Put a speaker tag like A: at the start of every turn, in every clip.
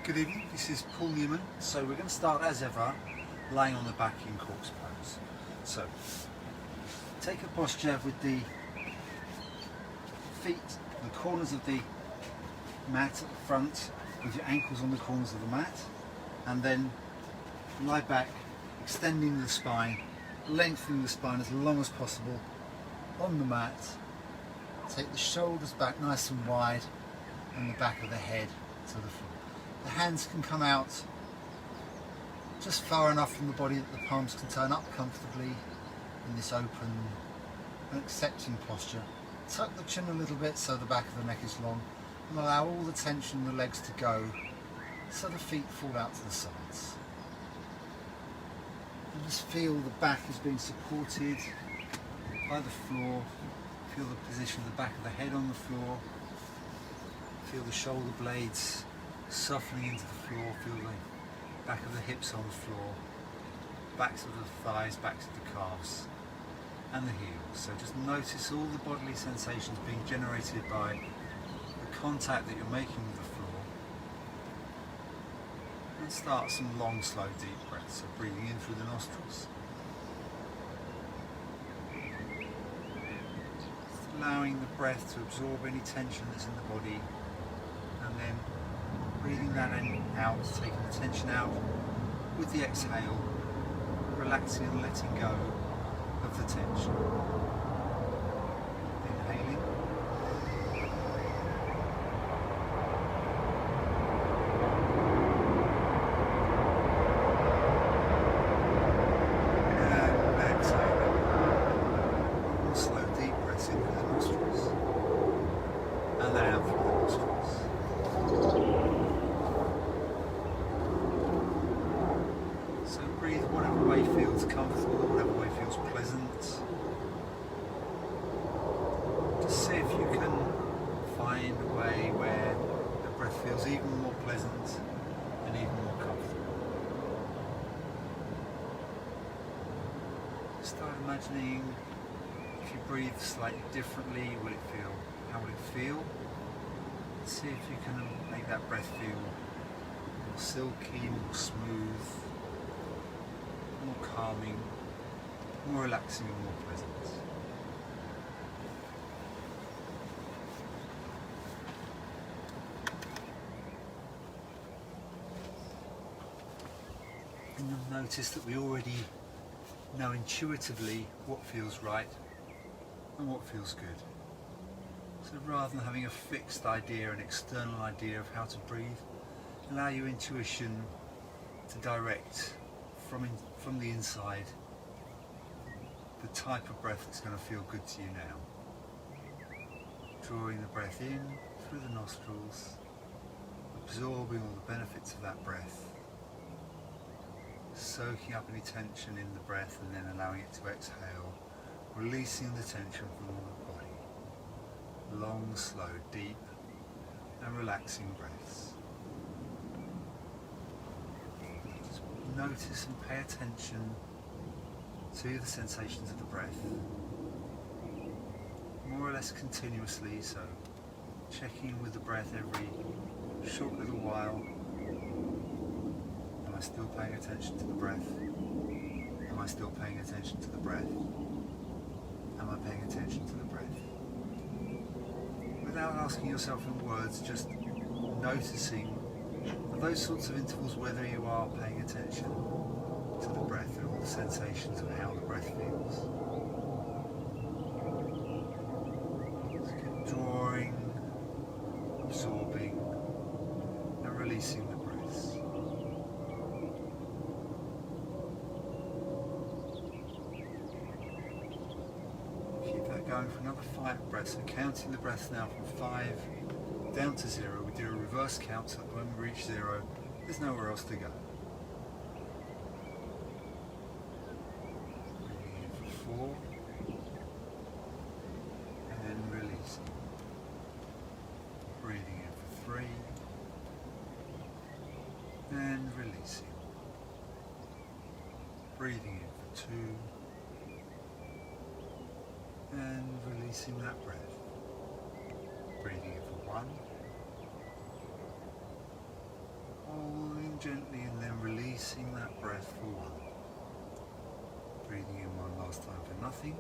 A: Good evening, this is Paul Newman. So we're going to start as ever, lying on the back in corpse pose. So, take a posture with the feet, the corners of the mat at the front, with your ankles on the corners of the mat, and then lie back, extending the spine, lengthening the spine as long as possible on the mat. Take the shoulders back nice and wide, and the back of the head to the floor. The hands can come out just far enough from the body that the palms can turn up comfortably in this open and accepting posture. Tuck the chin a little bit so the back of the neck is long, and allow all the tension in the legs to go so the feet fall out to the sides. And just feel the back is being supported by the floor. Feel the position of the back of the head on the floor. Feel the shoulder blades softening into the floor. Feel the back of the hips on the floor, backs of the thighs, backs of the calves and the heels. So just notice all the bodily sensations being generated by the contact that you're making with the floor. And start some long, slow, deep breaths. So breathing in through the nostrils. Just allowing the breath to absorb any tension that's in the body, and then breathing that in out, taking the tension out with the exhale, relaxing and letting go of the tension. Inhaling. And exhaling. Slow deep breaths in through the nostrils. And then out through the nostrils. So breathe whatever way feels comfortable, whatever way feels pleasant. Just see if you can find a way where the breath feels even more pleasant and even more comfortable. Start imagining if you breathe slightly differently, how will it feel? See if you can make that breath feel more silky, more smooth, more calming, more relaxing and more pleasant. And you'll notice that we already know intuitively what feels right and what feels good. So rather than having a fixed idea, an external idea of how to breathe, allow your intuition to direct from the inside the type of breath that's going to feel good to you now. Drawing the breath in through the nostrils, absorbing all the benefits of that breath, soaking up any tension in the breath and then allowing it to exhale, releasing the tension from the body. Long, slow, deep and relaxing breaths. Just notice and pay attention to the sensations of the breath, more or less continuously, so checking in with the breath every short little while. Am I still paying attention to the breath? Am I still paying attention to the breath? Am I paying attention to the breath? Without asking yourself in words, just noticing at those sorts of intervals whether you are paying attention to the breath and all the sensations of how the breath feels. Just keep drawing, absorbing and releasing the breaths. Going for another 5 breaths, so counting the breaths now from 5 down to 0. We do a reverse count so that when we reach 0 there's nowhere else to go. Breathing in for 4 and then releasing. Breathing in for 3 and releasing. Breathing in for 2 and releasing that breath. Breathing in for 1, gently and then releasing that breath for one. Breathing in one last time for nothing.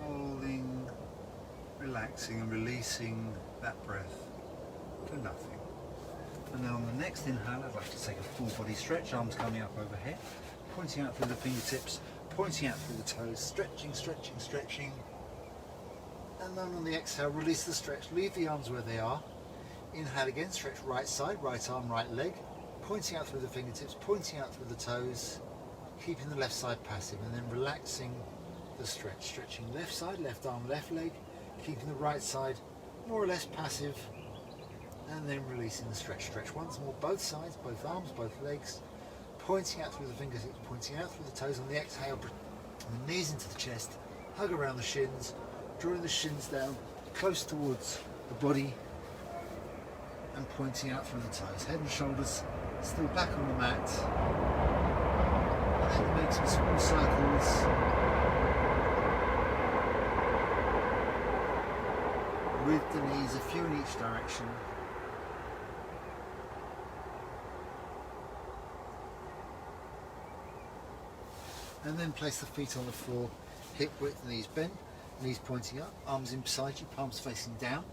A: Holding, relaxing and releasing that breath for nothing. And then on the next inhale, I'd like to take a full body stretch, arms coming up overhead, pointing out through the fingertips, pointing out through the toes, stretching, stretching, stretching. And then on the exhale, release the stretch, leave the arms where they are. Inhale again, stretch right side, right arm, right leg, pointing out through the fingertips, pointing out through the toes, keeping the left side passive, and then relaxing the stretch, stretching left side, left arm, left leg, keeping the right side more or less passive, and then releasing the stretch. Stretch once more, both sides, both arms, both legs, pointing out through the fingertips, pointing out through the toes. On the exhale, bring the knees into the chest, hug around the shins, drawing the shins down close towards the body, and pointing out through the toes. Head and shoulders still back on the mat. And then make some small circles. With the knees, a few in each direction. And then place the feet on the floor, hip width, knees bent, knees pointing up, arms in beside you, palms facing down.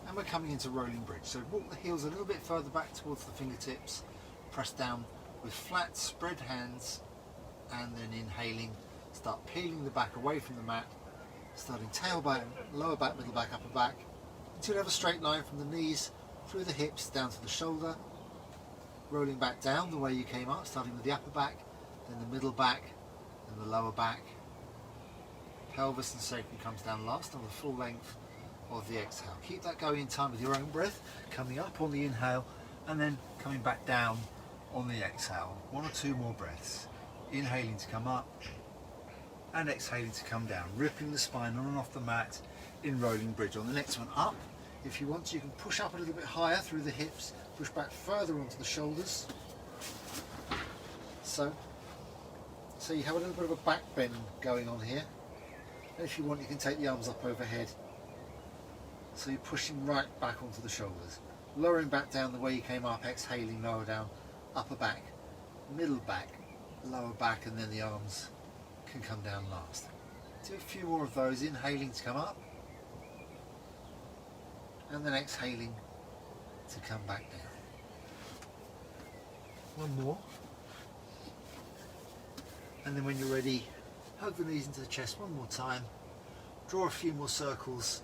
A: And we're coming into rolling bridge. So walk the heels a little bit further back towards the fingertips, press down with flat spread hands, and then inhaling, start peeling the back away from the mat, starting tailbone, lower back, middle back, upper back, until you have a straight line from the knees through the hips down to the shoulder, rolling back down the way you came up, starting with the upper back, then the middle back, then the lower back. Pelvis and sacrum comes down last on the full length of the exhale. Keep that going in time with your own breath, coming up on the inhale and then coming back down on the exhale. One or two more breaths. Inhaling to come up and exhaling to come down, ripping the spine on and off the mat in rolling bridge. On the next one, up. If you want to, you can push up a little bit higher through the hips, push back further onto the shoulders. So you have a little bit of a back bend going on here. And if you want, you can take the arms up overhead. So you're pushing right back onto the shoulders. Lowering back down the way you came up, exhaling, lower down, upper back, middle back, lower back, and then the arms can come down last. Do a few more of those, inhaling to come up, and then exhaling to come back down. One more. And then when you're ready, hug the knees into the chest one more time, draw a few more circles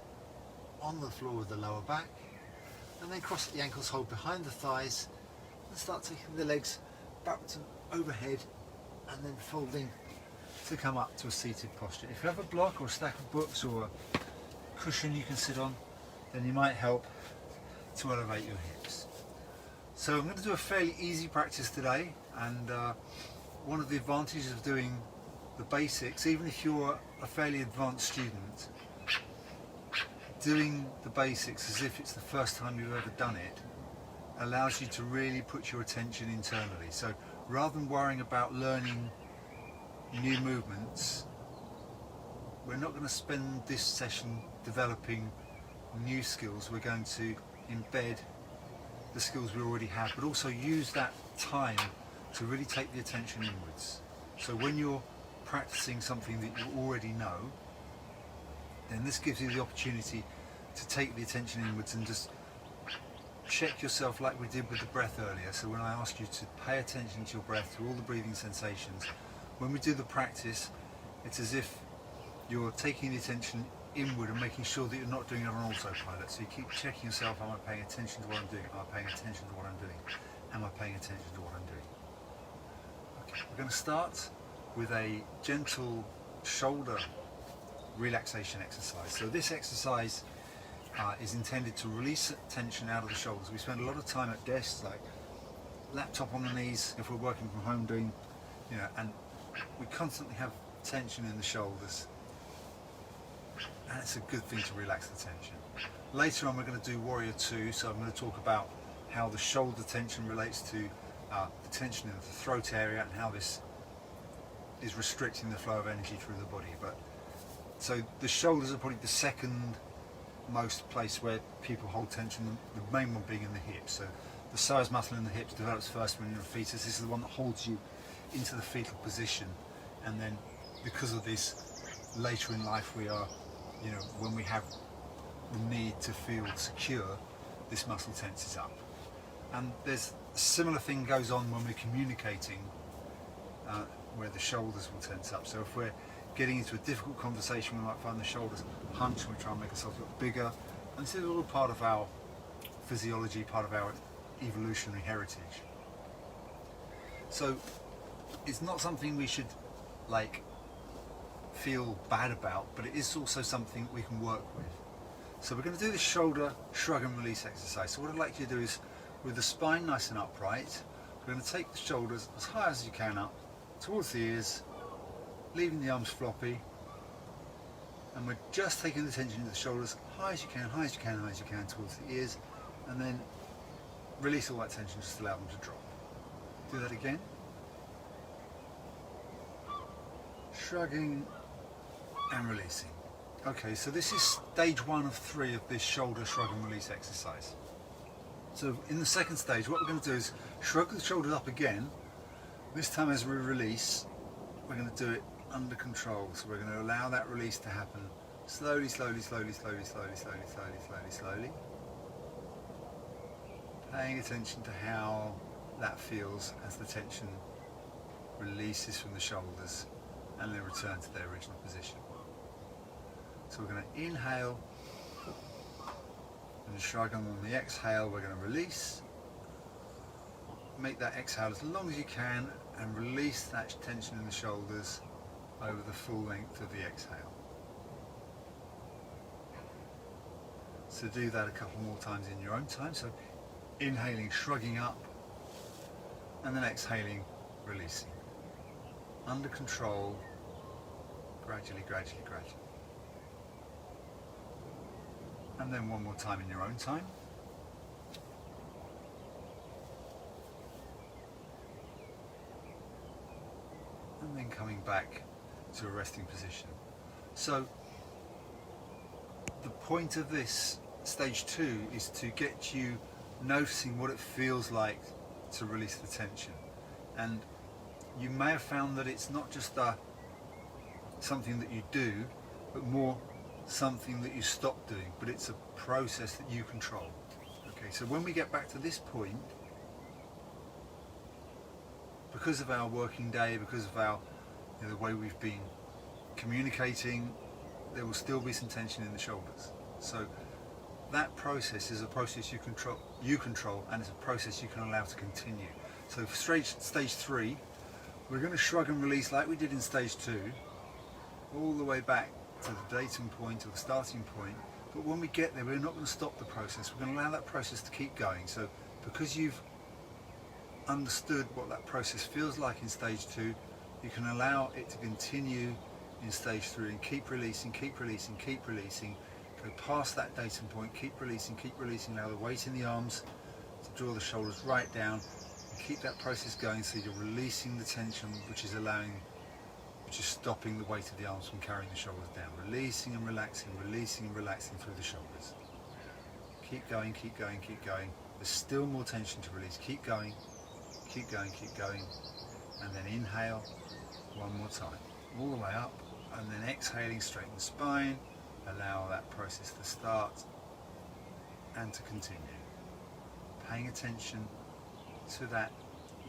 A: on the floor with the lower back, and then cross at the ankles, hold behind the thighs, and start taking the legs backwards and overhead, and then folding to come up to a seated posture. If you have a block or a stack of books or a cushion you can sit on, then you might help to elevate your hips. So I'm going to do a fairly easy practice today, and one of the advantages of doing the basics, even if you're a fairly advanced student, doing the basics as if it's the first time you've ever done it allows you to really put your attention internally. So rather than worrying about learning new movements, we're not going to spend this session developing new skills. We're going to embed the skills we already have, but also use that time to really take the attention inwards. So when you're practicing something that you already know, then this gives you the opportunity to take the attention inwards and just check yourself like we did with the breath earlier. So when I asked you to pay attention to your breath, to all the breathing sensations, when we do the practice, it's as if you're taking the attention inward and making sure that you're not doing it on autopilot. So you keep checking yourself, am I paying attention to what I'm doing? Am I paying attention to what I'm doing? Am I paying attention to what I'm doing? Okay, we're going to start with a gentle shoulder relaxation exercise. So this exercise is intended to release tension out of the shoulders. We spend a lot of time at desks, like laptop on the knees, if we're working from home doing, and we constantly have tension in the shoulders. And it's a good thing to relax the tension. Later on we're going to do Warrior 2, so I'm going to talk about how the shoulder tension relates to the tension in the throat area and how this is restricting the flow of energy through the body. But so the shoulders are probably the second most place where people hold tension, the main one being in the hips. So the psoas muscle in the hips develops first when you're a fetus. This is the one that holds you into the fetal position, and then because of this, later in life we are, when we have the need to feel secure, this muscle tenses up. And there's a similar thing goes on when we're communicating, where the shoulders will tense up. So if we're getting into a difficult conversation, we might find the shoulders hunch and we try and make ourselves look bigger. And this is all part of our physiology, part of our evolutionary heritage. So it's not something we should feel bad about, but it is also something we can work with. So we're going to do this shoulder shrug and release exercise. So what I'd like you to do is, with the spine nice and upright, we're going to take the shoulders as high as you can up towards the ears, leaving the arms floppy, and we're just taking the tension into the shoulders high as you can, high as you can, high as you can towards the ears, and then release all that tension, just allow them to drop. Do that again. Shrugging and releasing. Okay, so this is stage 1 of 3 of this shoulder shrug and release exercise. So in the second stage, what we're going to do is shrug the shoulders up again. This time as we release, we're going to do it under control. So we're going to allow that release to happen slowly, slowly, slowly, slowly, slowly, slowly, slowly, slowly, slowly. Paying attention to how that feels as the tension releases from the shoulders and then return to their original position. So we're going to inhale and shrug, and on the exhale we're going to release. Make that exhale as long as you can and release that tension in the shoulders over the full length of the exhale. So do that a couple more times in your own time. So inhaling, shrugging up, and then exhaling, releasing. Under control, gradually, gradually, gradually. And then one more time in your own time. And then coming back to a resting position. So the point of this stage 2 is to get you noticing what it feels like to release the tension. And you may have found that it's not just something that you do, but more something that you stop doing, but it's a process that you control. Okay, so when we get back to this point, because of our working day, because of our the way we've been communicating, there will still be some tension in the shoulders. So that process is a process you control, and it's a process you can allow to continue. So for stage 3, we're going to shrug and release like we did in stage 2, all the way back to the datum point or the starting point. But when we get there, we're not going to stop the process. We're going to allow that process to keep going. So because you've understood what that process feels like in stage 2, you can allow it to continue in stage 3 and keep releasing, keep releasing, keep releasing. Go past that datum point, keep releasing, allow the weight in the arms to draw the shoulders right down, and keep that process going so you're releasing the tension, which is stopping the weight of the arms from carrying the shoulders down. Releasing and relaxing through the shoulders. Keep going, keep going, keep going. There's still more tension to release. Keep going, keep going, keep going. And then inhale one more time, all the way up, and then exhaling, straighten the spine. Allow that process to start and to continue. Paying attention to that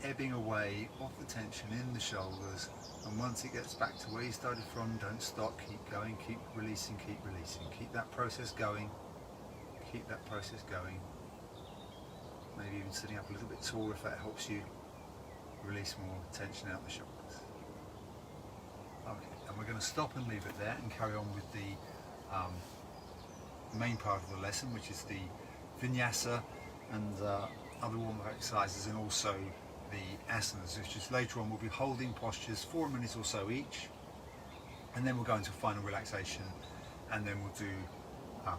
A: ebbing away of the tension in the shoulders, and once it gets back to where you started from, don't stop, keep going, keep releasing, keep that process going, maybe even sitting up a little bit taller if that helps you release more tension out the shoulders. Okay, and we're going to stop and leave it there and carry on with the main part of the lesson, which is the Vinyasa and other warm-up exercises, and also the Asanas, which is later on we'll be holding postures 4 minutes or so each, and then we'll go into final relaxation, and then we'll do,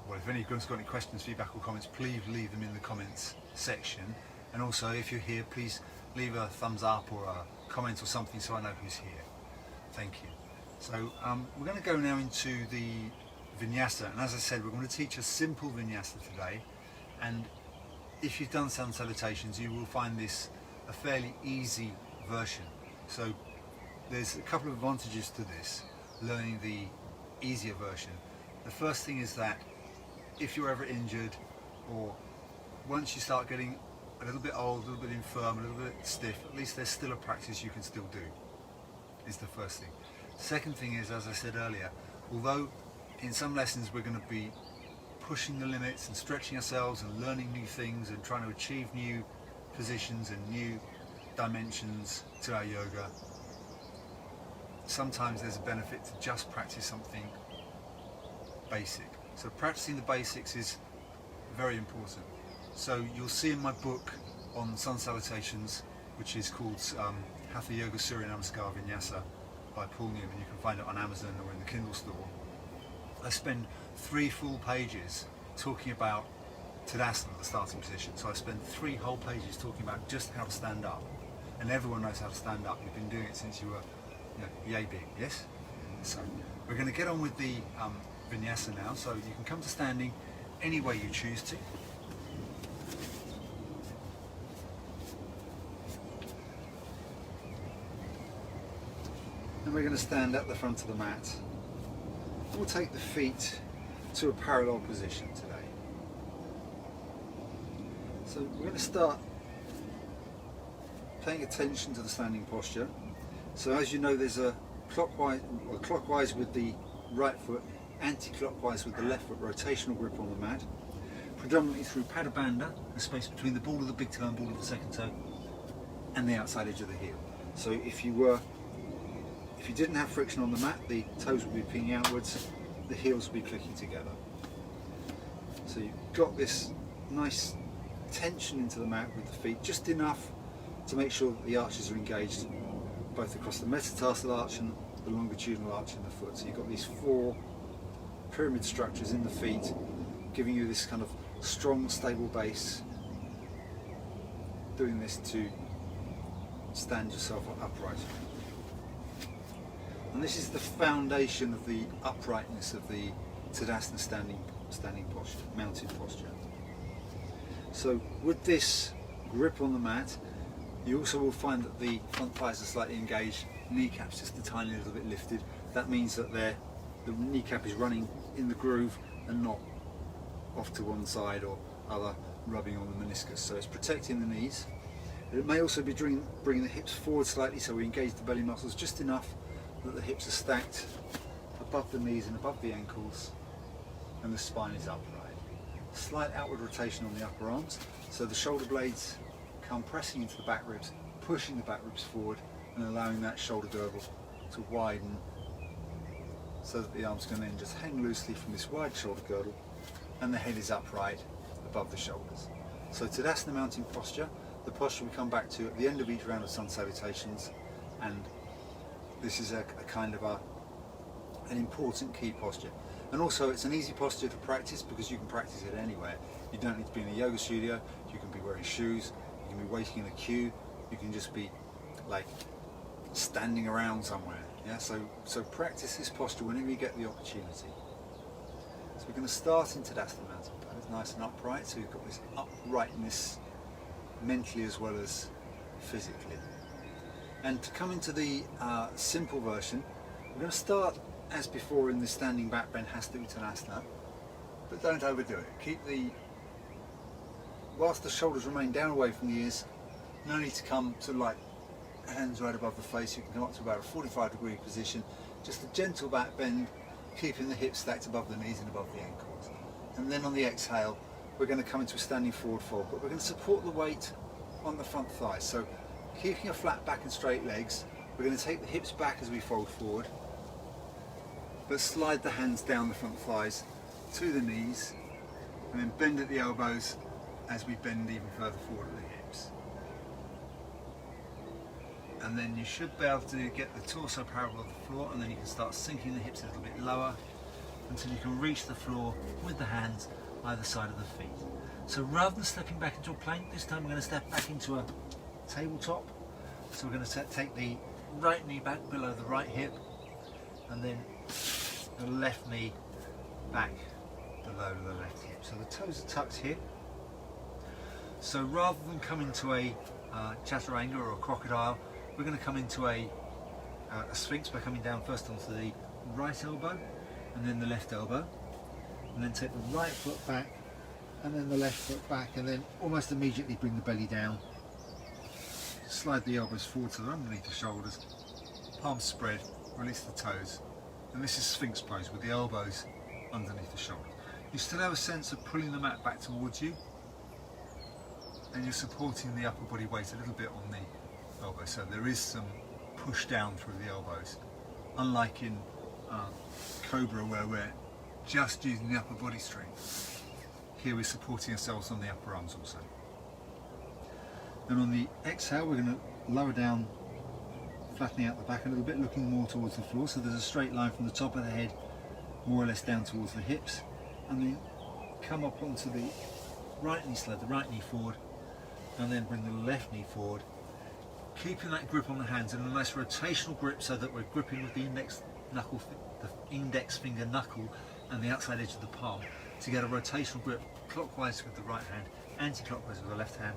A: well, if anyone's got any questions, feedback or comments, please leave them in the comments section, and also if you're here, please leave a thumbs up or a comment or something so I know who's here. Thank you. So we're going to go now into the Vinyasa, and as I said, we're going to teach a simple Vinyasa today, and if you've done Sun Salutations, you will find this a fairly easy version. So there's a couple of advantages to this, learning the easier version. The first thing is that if you're ever injured, or once you start getting a little bit old, a little bit infirm, a little bit stiff, at least there's still a practice you can still do, is the first thing. Second thing is, as I said earlier, although in some lessons we're going to be pushing the limits and stretching ourselves and learning new things and trying to achieve new positions and new dimensions to our yoga, sometimes there's a benefit to just practice something basic. So practicing the basics is very important. So you'll see in my book on Sun Salutations, which is called Hatha Yoga Surya Namaskar Vinyasa by Paul Newman, you can find it on Amazon or in the Kindle store. I spend 3 full pages talking about Tadasana, the starting position. So I spend 3 whole pages talking about just how to stand up. And everyone knows how to stand up. You've been doing it since you were yay big, yes? So we're going to get on with the Vinyasa now. So you can come to standing any way you choose to. And we're going to stand at the front of the mat. We'll take the feet to a parallel position today. So we're going to start paying attention to the standing posture. So as you know, there's a clockwise with the right foot, anti-clockwise with the left foot rotational grip on the mat, predominantly through Pada Bandha, the space between the ball of the big toe and ball of the second toe, and the outside edge of the heel. So if you didn't have friction on the mat, the toes would be pinning outwards, the heels would be clicking together. So you've got this nice tension into the mat with the feet, just enough to make sure that the arches are engaged both across the metatarsal arch and the longitudinal arch in the foot. So you've got these 4 pyramid structures in the feet, giving you this kind of strong, stable base, doing this to stand yourself upright. And this is the foundation of the uprightness of the Tadasana standing posture, mounted posture. So with this grip on the mat, you also will find that the front thighs are slightly engaged, kneecaps just a tiny little bit lifted. That means that the kneecap is running in the groove and not off to one side or other, rubbing on the meniscus. So it's protecting the knees. It may also be bringing the hips forward slightly, so we engage the belly muscles just enough that the hips are stacked above the knees and above the ankles, and the spine is upright. Slight outward rotation on the upper arms, so the shoulder blades come pressing into the back ribs, pushing the back ribs forward and allowing that shoulder girdle to widen so that the arms can then just hang loosely from this wide shoulder girdle and the head is upright above the shoulders. So Tadasana mounting posture, the posture we come back to at the end of each round of Sun Salutations, and this is a kind of an important key posture. And also it's an easy posture to practice because you can practice it anywhere. You don't need to be in a yoga studio, you can be wearing shoes, you can be waiting in a queue, you can just be like standing around somewhere. Yeah, so practice this posture whenever you get the opportunity. So we're going to start in Tadasana mountain pose, nice and upright, so you've got this uprightness mentally as well as physically. And to come into the simple version, we're going to start as before in the standing back bend Hasta Uttanasana, but don't overdo it. Keep whilst the shoulders remain down away from the ears, no need to come to like hands right above the face. You can come up to about a 45-degree position, just a gentle back bend, keeping the hips stacked above the knees and above the ankles. And then on the exhale, we're going to come into a standing forward fold, but we're going to support the weight on the front thighs. So keeping a flat back and straight legs, we're going to take the hips back as we fold forward, but slide the hands down the front thighs to the knees, and then bend at the elbows as we bend even further forward at the hips. And then you should be able to get the torso parallel with the floor, and then you can start sinking the hips a little bit lower until you can reach the floor with the hands either side of the feet. So rather than stepping back into a plank, this time we're going to step back into a tabletop. So we're going to take the right knee back below the right hip, and then the left knee back below the left hip. So the toes are tucked here. So rather than come into a chaturanga or a crocodile, we're going to come into a Sphinx by coming down first onto the right elbow and then the left elbow, and then take the right foot back and then the left foot back, and then almost immediately bring the belly down. Slide the elbows forward to underneath the shoulders, palms spread, release the toes, and this is Sphinx pose with the elbows underneath the shoulders. You still have a sense of pulling the mat back towards you, and you're supporting the upper body weight a little bit on the elbows, so there is some push down through the elbows, unlike in Cobra where we're just using the upper body strength. Here we're supporting ourselves on the upper arms also. Then on the exhale we're going to lower down, flattening out the back a little bit, looking more towards the floor, so there's a straight line from the top of the head more or less down towards the hips, and then come up onto the right knee, slide the right knee forward, and then bring the left knee forward, keeping that grip on the hands and a nice rotational grip so that we're gripping with the index knuckle, the index finger knuckle and the outside edge of the palm to get a rotational grip clockwise with the right hand, anti-clockwise with the left hand.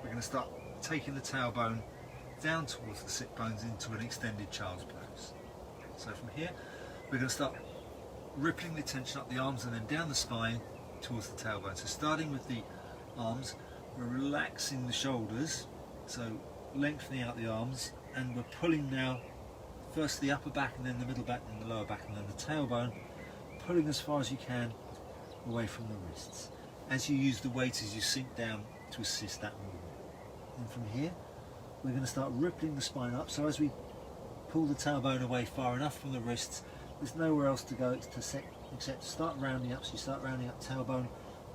A: We're going to start taking the tailbone down towards the sit bones into an extended child's pose. So from here we're going to start rippling the tension up the arms and then down the spine towards the tailbone. So starting with the arms, we're relaxing the shoulders, so lengthening out the arms, and we're pulling now first the upper back and then the middle back and the lower back and then the tailbone, pulling as far as you can away from the wrists as you use the weight as you sink down to assist that movement. And from here we're going to start rippling the spine up, so as we pull the tailbone away far enough from the wrists, there's nowhere else to go except to start rounding up. So you start rounding up tailbone,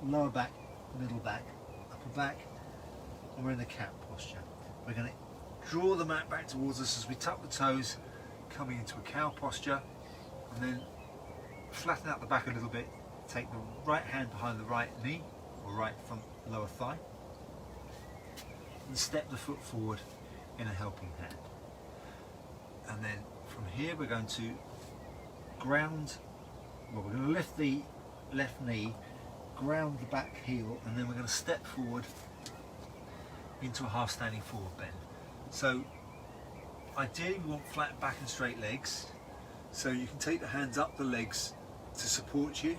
A: lower back, middle back, upper back, and we're in the cat posture. We're going to draw the mat back towards us as we tuck the toes, coming into a cow posture, and then flatten out the back a little bit. Take the right hand behind the right knee or right front lower thigh, and step the foot forward in a helping hand. And then from here we're going to ground, well, we're going to lift the left knee, ground the back heel, and then we're going to step forward into a half standing forward bend. So ideally we want flat back and straight legs, so you can take the hands up the legs to support you,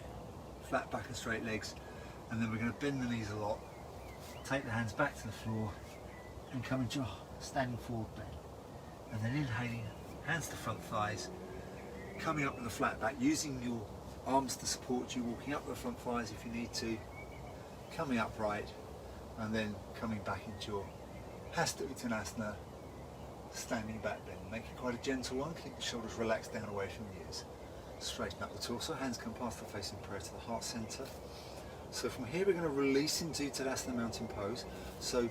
A: flat back and straight legs, and then we're going to bend the knees a lot, take the hands back to the floor and come into a standing forward bend, and then inhaling, hands to front thighs, coming up with a flat back, using your arms to support you, walking up the front thighs if you need to, coming upright, and then coming back into your Hatha Uttanasana, standing back bend. Make it quite a gentle one, keep the shoulders relaxed down away from the ears. Straighten up the torso, hands come past the face in prayer to the heart center. So from here we're going to release into Uttanasana mountain pose. So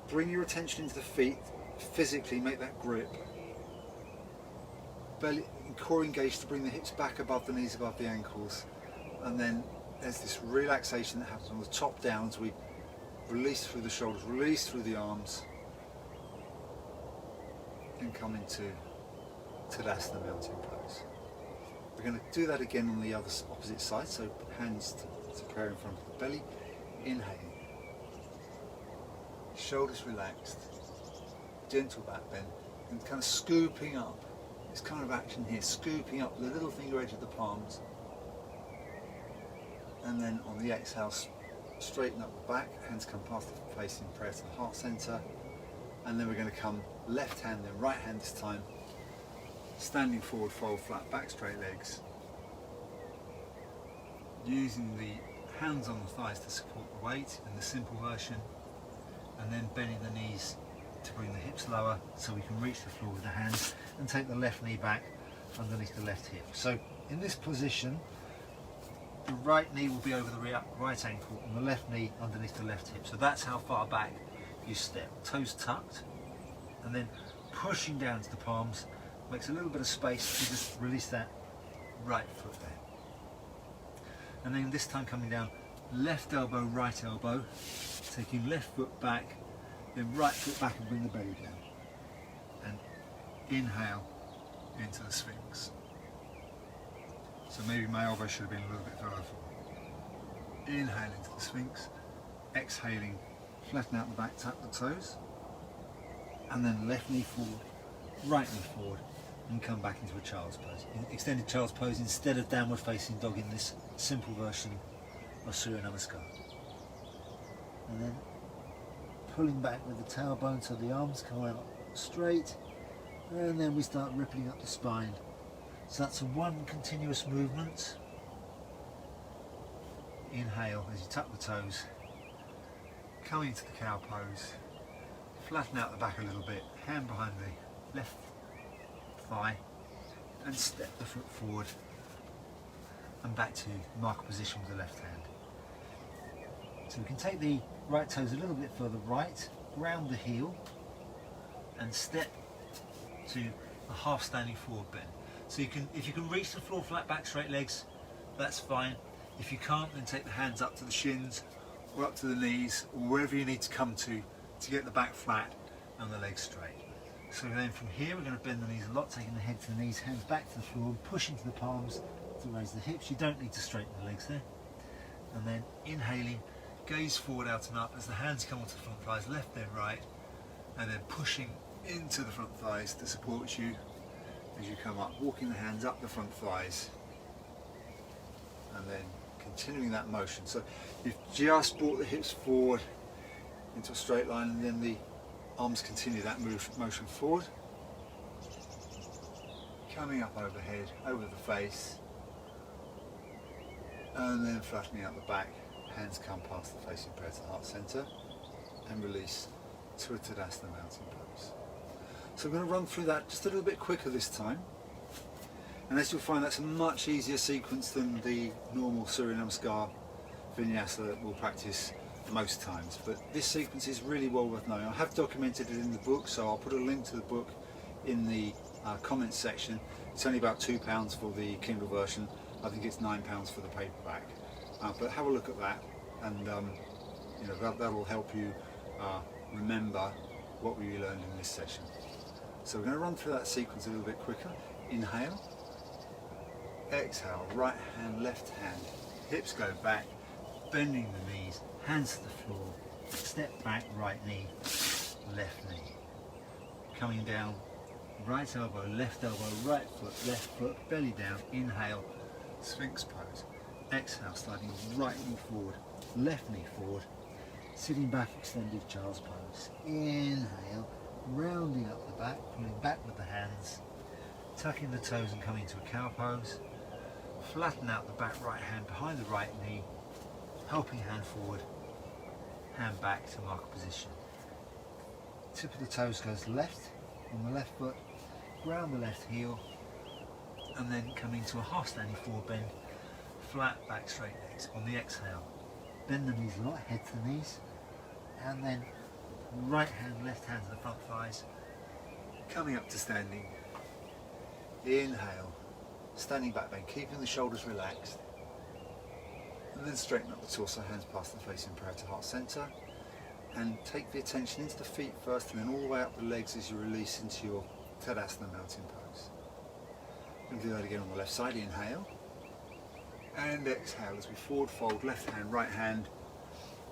A: bring your attention into the feet, physically make that grip. Belly, core engaged to bring the hips back above the knees, above the ankles, and then there's this relaxation that happens on the top down as we release through the shoulders, release through the arms, and come into Tadasana mountain pose. We're going to do that again on the other opposite side, so hands to prayer in front of the belly, inhaling, shoulders relaxed, gentle back bend, and kind of scooping up. This kind of action here, scooping up the little finger edge of the palms, and then on the exhale straighten up the back, hands come past the face in prayer to the heart center, and then we're going to come left hand then right hand this time, standing forward, fold flat back, straight legs, using the hands on the thighs to support the weight in the simple version, and then bending the knees to bring the hips lower so we can reach the floor with the hands, and take the left knee back underneath the left hip. So in this position the right knee will be over the right ankle and the left knee underneath the left hip. So that's how far back you step. Toes tucked, and then pushing down to the palms makes a little bit of space to just release that right foot there. And then this time coming down, left elbow, right elbow, taking left foot back, then right foot back and bring the belly down. And inhale into the Sphinx. So maybe my elbow should have been a little bit further forward. Inhale into the Sphinx, exhaling Flatten out the back, tap the toes, and then left knee forward, right knee forward, and come back into a child's pose. Extended child's pose instead of downward facing dog in this simple version of Surya Namaskar. And then pulling back with the tailbone so the arms come out straight, and then we start rippling up the spine. So that's a one continuous movement. Inhale as you tuck the toes, come into the cow pose, flatten out the back a little bit, hand behind the left thigh, and step the foot forward and back to marker position with the left hand. So we can take the right toes a little bit further right, round the heel, and step to a half standing forward bend. So if you can reach the floor flat back, straight legs, that's fine. If you can't, then take the hands up to the shins or up to the knees, or wherever you need to come to get the back flat and the legs straight. So then from here we're going to bend the knees a lot, taking the head to the knees, hands back to the floor, and pushing to the palms to raise the hips. You don't need to straighten the legs there. And then inhaling, gaze forward, out and up as the hands come onto the front thighs, left then right, and then pushing into the front thighs to support you as you come up, walking the hands up the front thighs, and then continuing that motion. So you've just brought the hips forward into a straight line, and then the arms continue that motion forward, coming up overhead, over the face, and then flattening out the back. Hands come past the facing prayer to the heart center, and release to a Tadasana mountain pose. So I'm going to run through that just a little bit quicker this time. And as you'll find, that's a much easier sequence than the normal Surya Namaskar Vinyasa that we'll practice most times. But this sequence is really well worth knowing. I have documented it in the book, so I'll put a link to the book in the comments section. It's only about £2 for the Kindle version. I think it's £9 for the paperback. But have a look at that, and you know, that'll help you remember what we learned in this session. So we're going to run through that sequence a little bit quicker. Inhale. Exhale, right hand, left hand, hips go back, bending the knees, hands to the floor, step back, right knee, left knee. Coming down, right elbow, right foot, belly down, inhale, Sphinx pose. Exhale, sliding right knee forward, left knee forward, sitting back, extended child's pose. Inhale, rounding up the back, pulling back with the hands, tucking the toes and coming into a cow pose. Flatten out the back, right hand behind the right knee, helping hand forward, hand back to marker position. Tip of the toes goes left on the left foot, ground the left heel, and then coming to a half standing forward bend, flat back, straight legs. On the exhale, bend the knees a lot, head to the knees, and then right hand, left hand to the front thighs, coming up to standing. Inhale, standing back bend, keeping the shoulders relaxed, and then straighten up the torso, hands past the face in prayer to heart center, and take the attention into the feet first, and then all the way up the legs as you release into your Tadasana mountain pose. We'll do that again on the left side. Inhale and exhale as we forward fold, left hand, right hand,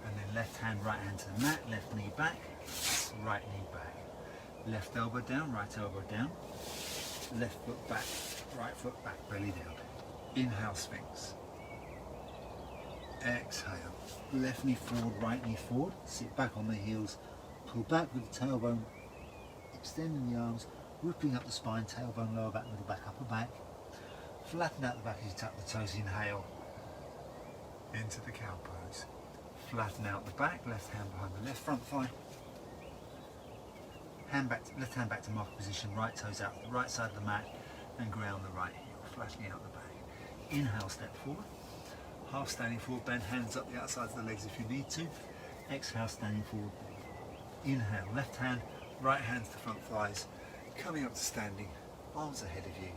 A: and then left hand, right hand to the mat, left knee back, right knee back, left elbow down, right elbow down, left foot back, right foot back, belly down. Inhale, Sphinx. Exhale, left knee forward, right knee forward, sit back on the heels, pull back with the tailbone, extending the arms, ripping up the spine, tailbone, lower back, middle back, upper back. Flatten out the back as you tuck the toes, inhale, into the cow pose. Flatten out the back, left hand behind the left front thigh. Hand back, left hand back to marker position, right toes out the right side of the mat, and ground the right heel, flattening out the back. Inhale, step forward. Half standing forward bend, hands up the outsides of the legs if you need to. Exhale, standing forward bend. Inhale, left hand, right hand to the front thighs, coming up to standing, arms ahead of you.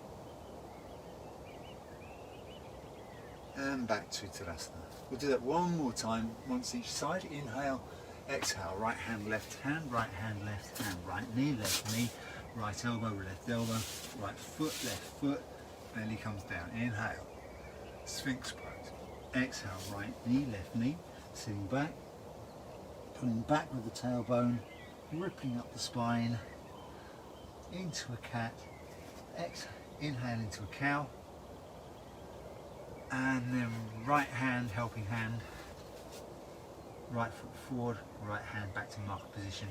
A: And back to Tadasana. We'll do that one more time, once each side. Inhale, exhale, right hand, left, right knee, left knee, right elbow, right foot, belly comes down. Inhale, Sphinx pose. Exhale, right knee, sitting back, pulling back with the tailbone, rippling up the spine, into a cat, inhale into a cow, and then right hand, helping hand, right foot forward, right hand back to marker position,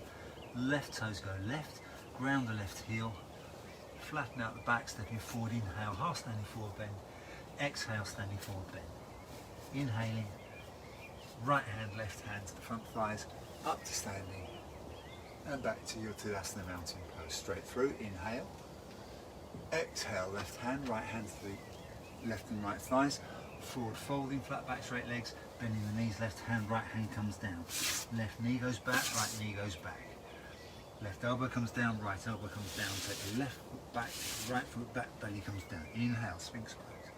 A: left toes go left, ground the left heel, flatten out the back, stepping forward, inhale, half standing forward bend, exhale, standing forward bend. Inhaling, right hand, left hand to the front thighs, up to standing, and back to your Tadasana mountain pose, straight through, inhale, exhale, left hand, right hand to the left and right thighs, forward folding, flat back, straight legs, bending the knees, left hand, right hand comes down, left knee goes back, right knee goes back. Left elbow comes down, right elbow comes down, take the left foot back, right foot back, belly comes down. Inhale, Sphinx pose,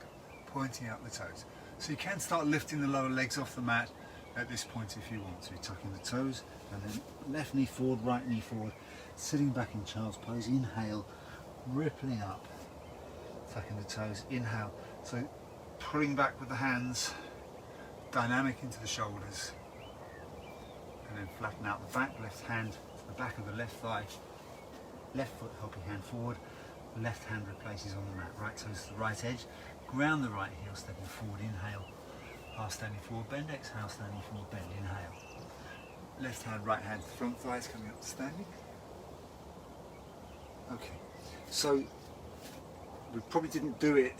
A: pointing out the toes. So you can start lifting the lower legs off the mat at this point if you want to, tucking the toes, and then left knee forward, right knee forward, sitting back in child's pose, inhale, rippling up, tucking the toes, inhale. So pulling back with the hands, dynamic into the shoulders, and then flatten out the back, left hand, the back of the left thigh, left foot helping hand forward, left hand replaces on the mat, right toes to the right edge, ground the right heel, stepping forward, inhale, half standing forward bend, exhale, standing forward bend, inhale. Left hand, right hand, front thighs coming up to standing. Okay, so we probably didn't do it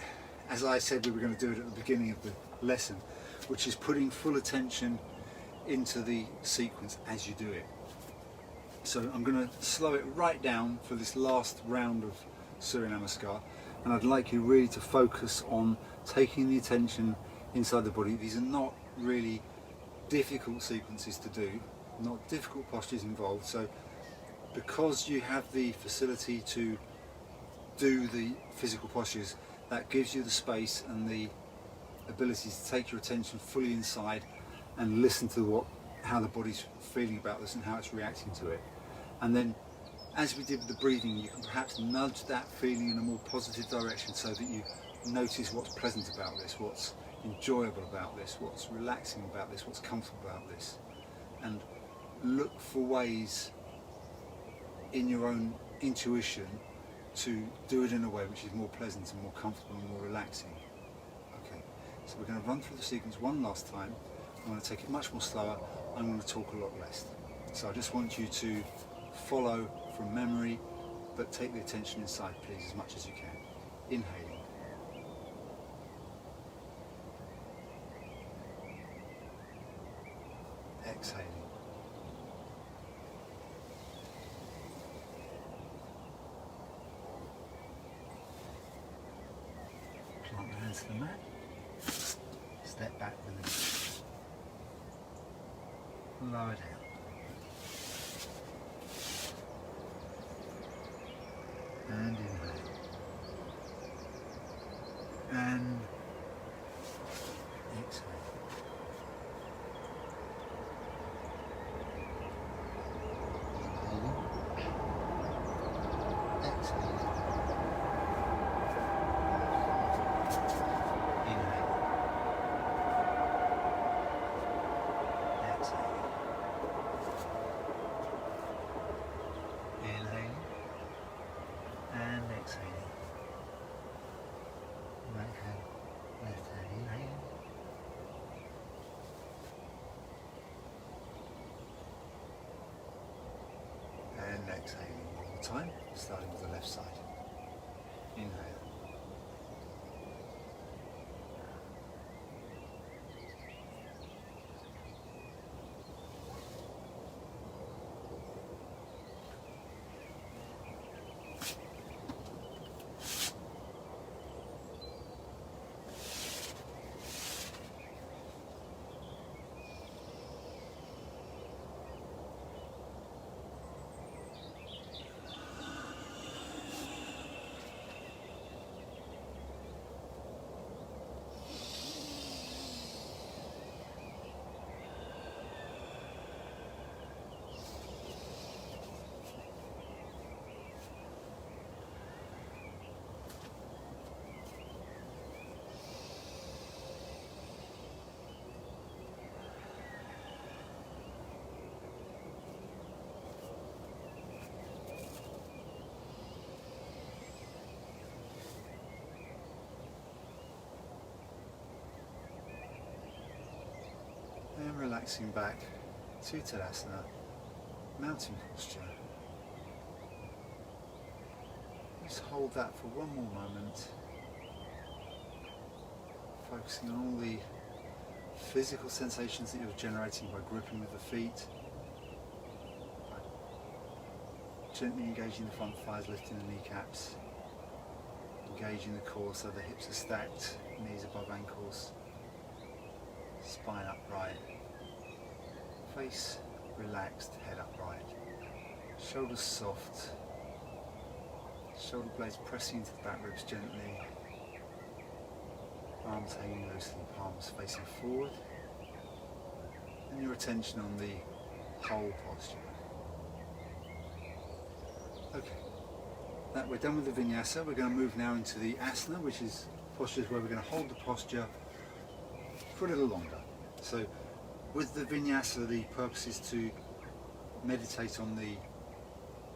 A: as I said we were going to do it at the beginning of the lesson, which is putting full attention into the sequence as you do it. So I'm going to slow it right down for this last round of Surya Namaskar, and I'd like you really to focus on taking the attention inside the body. These are not really difficult sequences to do, not difficult postures involved, so because you have the facility to do the physical postures, that gives you the space and the ability to take your attention fully inside and listen to how the body's feeling about this and how it's reacting to it. And then, as we did with the breathing, you can perhaps nudge that feeling in a more positive direction so that you notice what's pleasant about this, what's enjoyable about this, what's relaxing about this, what's comfortable about this, and look for ways in your own intuition to do it in a way which is more pleasant and more comfortable and more relaxing. Okay, so we're going to run through the sequence one last time. I'm going to take it much more slower. I'm going to talk a lot less. So I just want you to follow from memory, but take the attention inside, please, as much as you can. Inhaling. Exhaling. Plant the hands to the mat. Step back with it. Lower down. And inhale. And exhale. Inhaling. Exhaling. Inhale. Exhale. Inhaling. And exhaling. Right hand, left hand, inhaling. And exhaling one more time, starting with the left side. Inhale. relaxing back to Tadasana, mountain posture. Just hold that for one more moment, focusing on all the physical sensations that you're generating by gripping with the feet, by gently engaging the front thighs, lifting the kneecaps, engaging the core so the hips are stacked, knees above ankles, spine upright, face relaxed, head upright, shoulders soft, shoulder blades pressing into the back ribs gently, arms hanging loosely, palms facing forward, and your attention on the whole posture. Okay, that we're done with the Vinyasa. We're going to move now into the Asana, which is postures where we're going to hold the posture for a little longer. So with the Vinyasa, the purpose is to meditate on the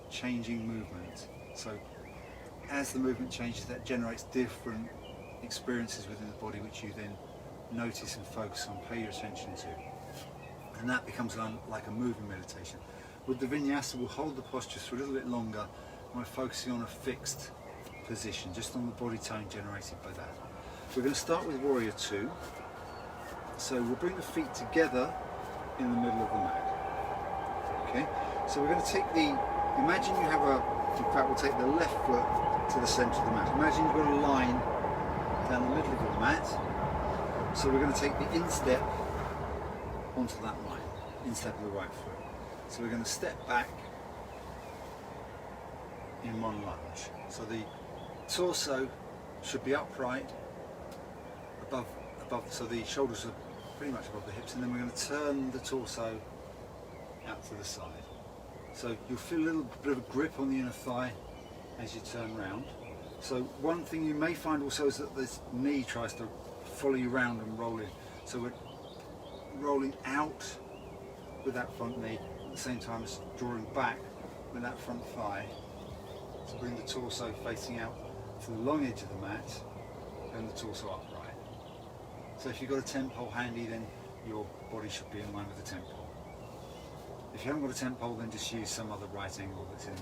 A: changing movement. So as the movement changes, that generates different experiences within the body, which you then notice and focus on, pay your attention to. And that becomes like a moving meditation. With the Vinyasa, we'll hold the posture for a little bit longer, and we're focusing on a fixed position, just on the body tone generated by that. We're going to start with Warrior 2. So we'll bring the feet together in the middle of the mat. Okay, so we're going to take imagine you have in fact we'll take the left foot to the centre of the mat. Imagine you've got a line down the middle of your mat. So we're going to take the instep onto that line, instep of the right foot. So we're going to step back in one lunge. So the torso should be upright, above, so the shoulders are pretty much above the hips, and then we're going to turn the torso out to the side. So you'll feel a little bit of a grip on the inner thigh as you turn round. So one thing you may find also is that this knee tries to follow you round and roll in. So we're rolling out with that front knee at the same time as drawing back with that front thigh to bring the torso facing out to the long edge of the mat and the torso upright. So if you've got a tent pole handy, then your body should be in line with the tent pole. If you haven't got a tent pole, then just use some other right angle that's in the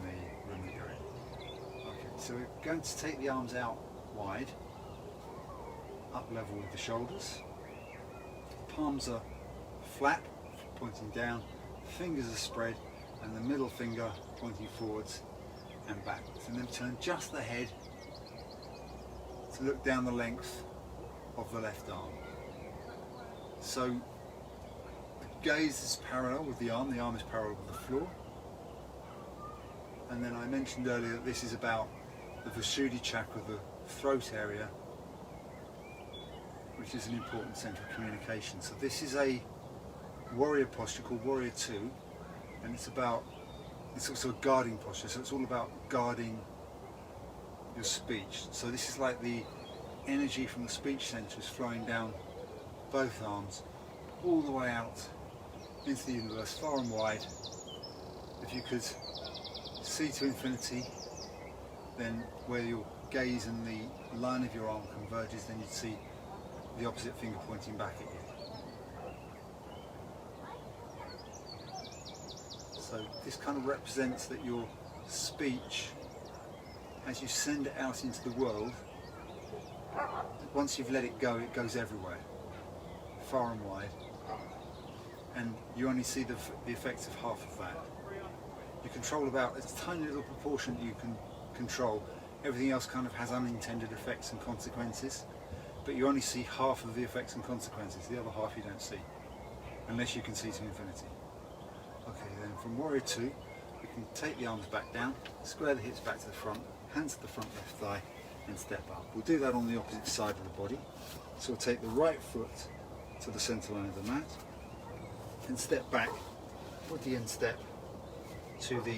A: room that you're in. Okay, so we're going to take the arms out wide, up level with the shoulders. Palms are flat, pointing down, fingers are spread, and the middle finger pointing forwards and backwards. And then turn just the head to look down the length of the left arm. So the gaze is parallel with the arm is parallel with the floor. And then I mentioned earlier that this is about the vishuddhi chakra, the throat area, which is an important centre of communication. So this is a warrior posture called Warrior 2, and it's also a guarding posture, so it's all about guarding your speech. So this is like the energy from the speech centres flowing down both arms all the way out into the universe, far and wide. If you could see to infinity, then where your gaze and the line of your arm converges, then you'd see the opposite finger pointing back at you. So this kind of represents that your speech, as you send it out into the world, once you've let it goes everywhere, far and wide, and you only see the effects of half of that. You control about a tiny little proportion that you can control. Everything else kind of has unintended effects and consequences, but you only see half of the effects and consequences. The other half you don't see, unless you can see to infinity. Okay, then from Warrior 2, we can take the arms back down, square the hips back to the front, hands to the front left thigh, and step up. We'll do that on the opposite side of the body. So we'll take the right foot to the centre line of the mat and step back with the instep to the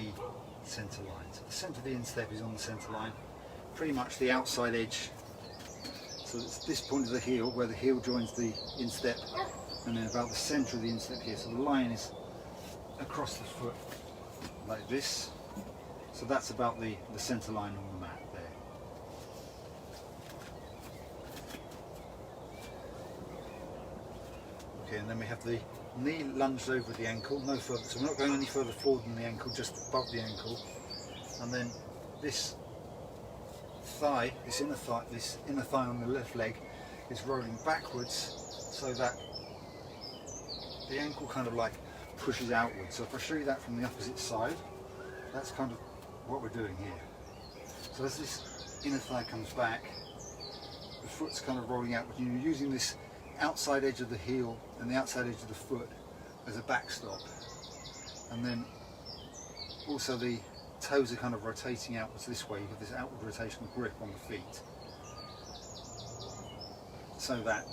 A: centre line. So the centre of the instep is on the centre line, pretty much the outside edge. So it's this point of the heel where the heel joins the instep, and then about the centre of the instep here. So the line is across the foot like this. So that's about the centre line on the mat there. Okay, and then we have the knee lunged over the ankle, no further, so we're not going any further forward than the ankle, just above the ankle. And then this thigh, this inner thigh on the left leg is rolling backwards so that the ankle kind of like pushes outwards. So if I show you that from the opposite side, that's kind of what we're doing here. So as this inner thigh comes back, the foot's kind of rolling outwards. You're using this outside edge of the heel and the outside edge of the foot as a backstop. And then also the toes are kind of rotating outwards this way. You have this outward rotational grip on the feet, so that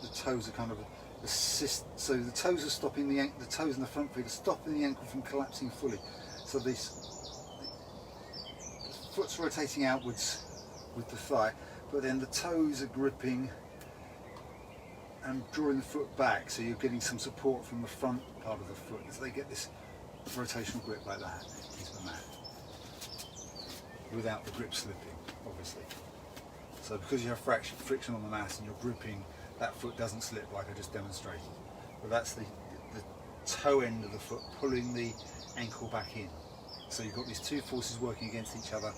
A: the toes are kind of so the toes are stopping the toes in the front feet are stopping the ankle from collapsing fully. So the foot's rotating outwards with the thigh, but then the toes are gripping and drawing the foot back, so you're getting some support from the front part of the foot as they get this rotational grip like that into the mat, without the grip slipping, obviously. So because you have friction on the mat and you're gripping, that foot doesn't slip like I just demonstrated. But that's the toe end of the foot pulling the ankle back in. So you've got these two forces working against each other,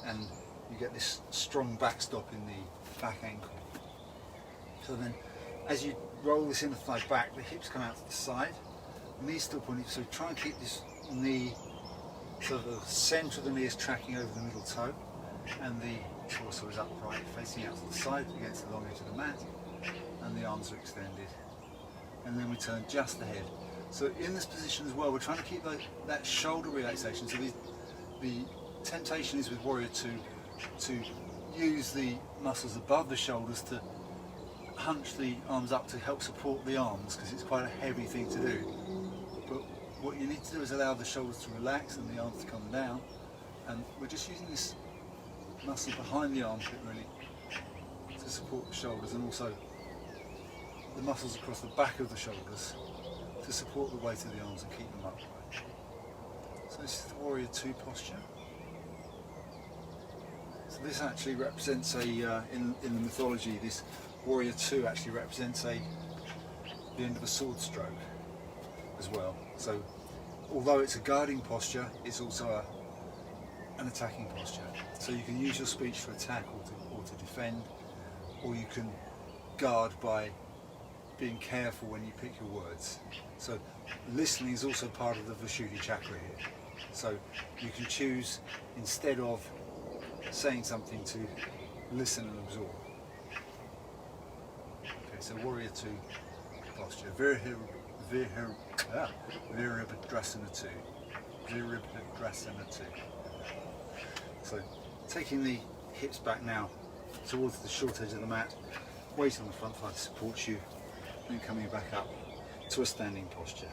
A: and you get this strong backstop in the back ankle. So then, as you roll this inner thigh back, the hips come out to the side, the knee's still pointing, so try and keep this knee, so the centre of the knee is tracking over the middle toe, and the torso is upright, facing out to the side against the long edge of the mat, and the arms are extended. And then we turn just the head. So in this position as well, we're trying to keep that shoulder relaxation. So the temptation is with Warrior 2 to use the muscles above the shoulders to hunch the arms up to help support the arms, because it's quite a heavy thing to do. But what you need to do is allow the shoulders to relax and the arms to come down. And we're just using this muscle behind the armpit really to support the shoulders, and also the muscles across the back of the shoulders to support the weight of the arms and keep them upright. So this is the Warrior 2 posture. So this actually represents in the mythology, this Warrior 2 actually represents the end of a sword stroke as well. So although it's a guarding posture, it's also an attacking posture. So you can use your speech to attack or to defend, or you can guard by being careful when you pick your words. So listening is also part of the vishuddhi chakra here. So you can choose, instead of saying something, to listen and absorb. Okay, so Warrior 2 posture. Virabhadrasana 2. Virabhadrasana 2. So taking the hips back now towards the short edge of the mat, weight on the front thigh to support you, then coming back up to a standing posture.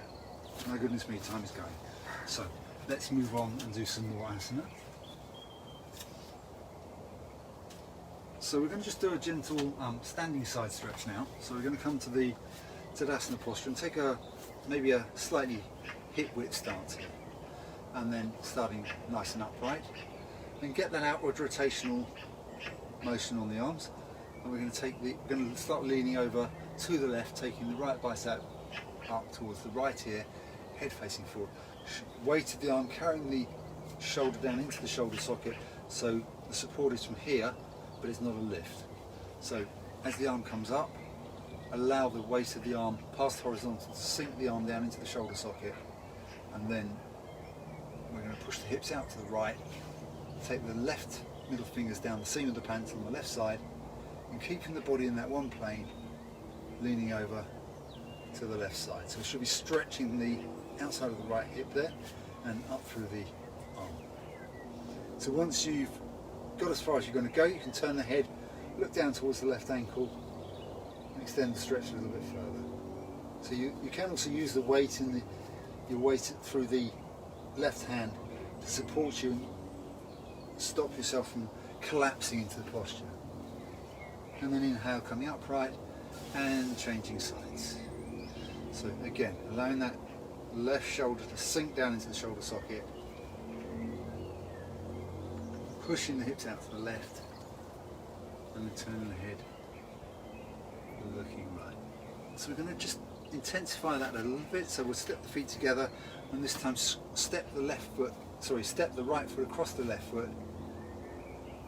A: My goodness me, time is going. So let's move on and do some more asana. So we're going to just do a gentle standing side stretch now. So we're going to come to the Tadasana posture and take maybe a slightly hip width stance here, and then starting nice and upright. Then get that outward rotational motion on the arms, and we're going to start leaning over to the left, taking the right bicep up towards the right ear, head facing forward. Weight of the arm carrying the shoulder down into the shoulder socket, so the support is from here, but it's not a lift. So as the arm comes up, allow the weight of the arm past horizontal to sink the arm down into the shoulder socket, and then we're going to push the hips out to the right, take the left middle fingers down the seam of the pants on the left side, and keeping the body in that one plane, leaning over to the left side. So we should be stretching the outside of the right hip there and up through the arm. So once you've got as far as you're going to go, you can turn the head, look down towards the left ankle, and extend the stretch a little bit further. So you can also use the weight in your weight through the left hand to support you and stop yourself from collapsing into the posture. And then inhale, coming upright and changing sides. So again, allowing that left shoulder to sink down into the shoulder socket, pushing the hips out to the left, and then turning the head, looking right. So we're going to just intensify that a little bit. So we'll step the feet together, and this time step the right foot across the left foot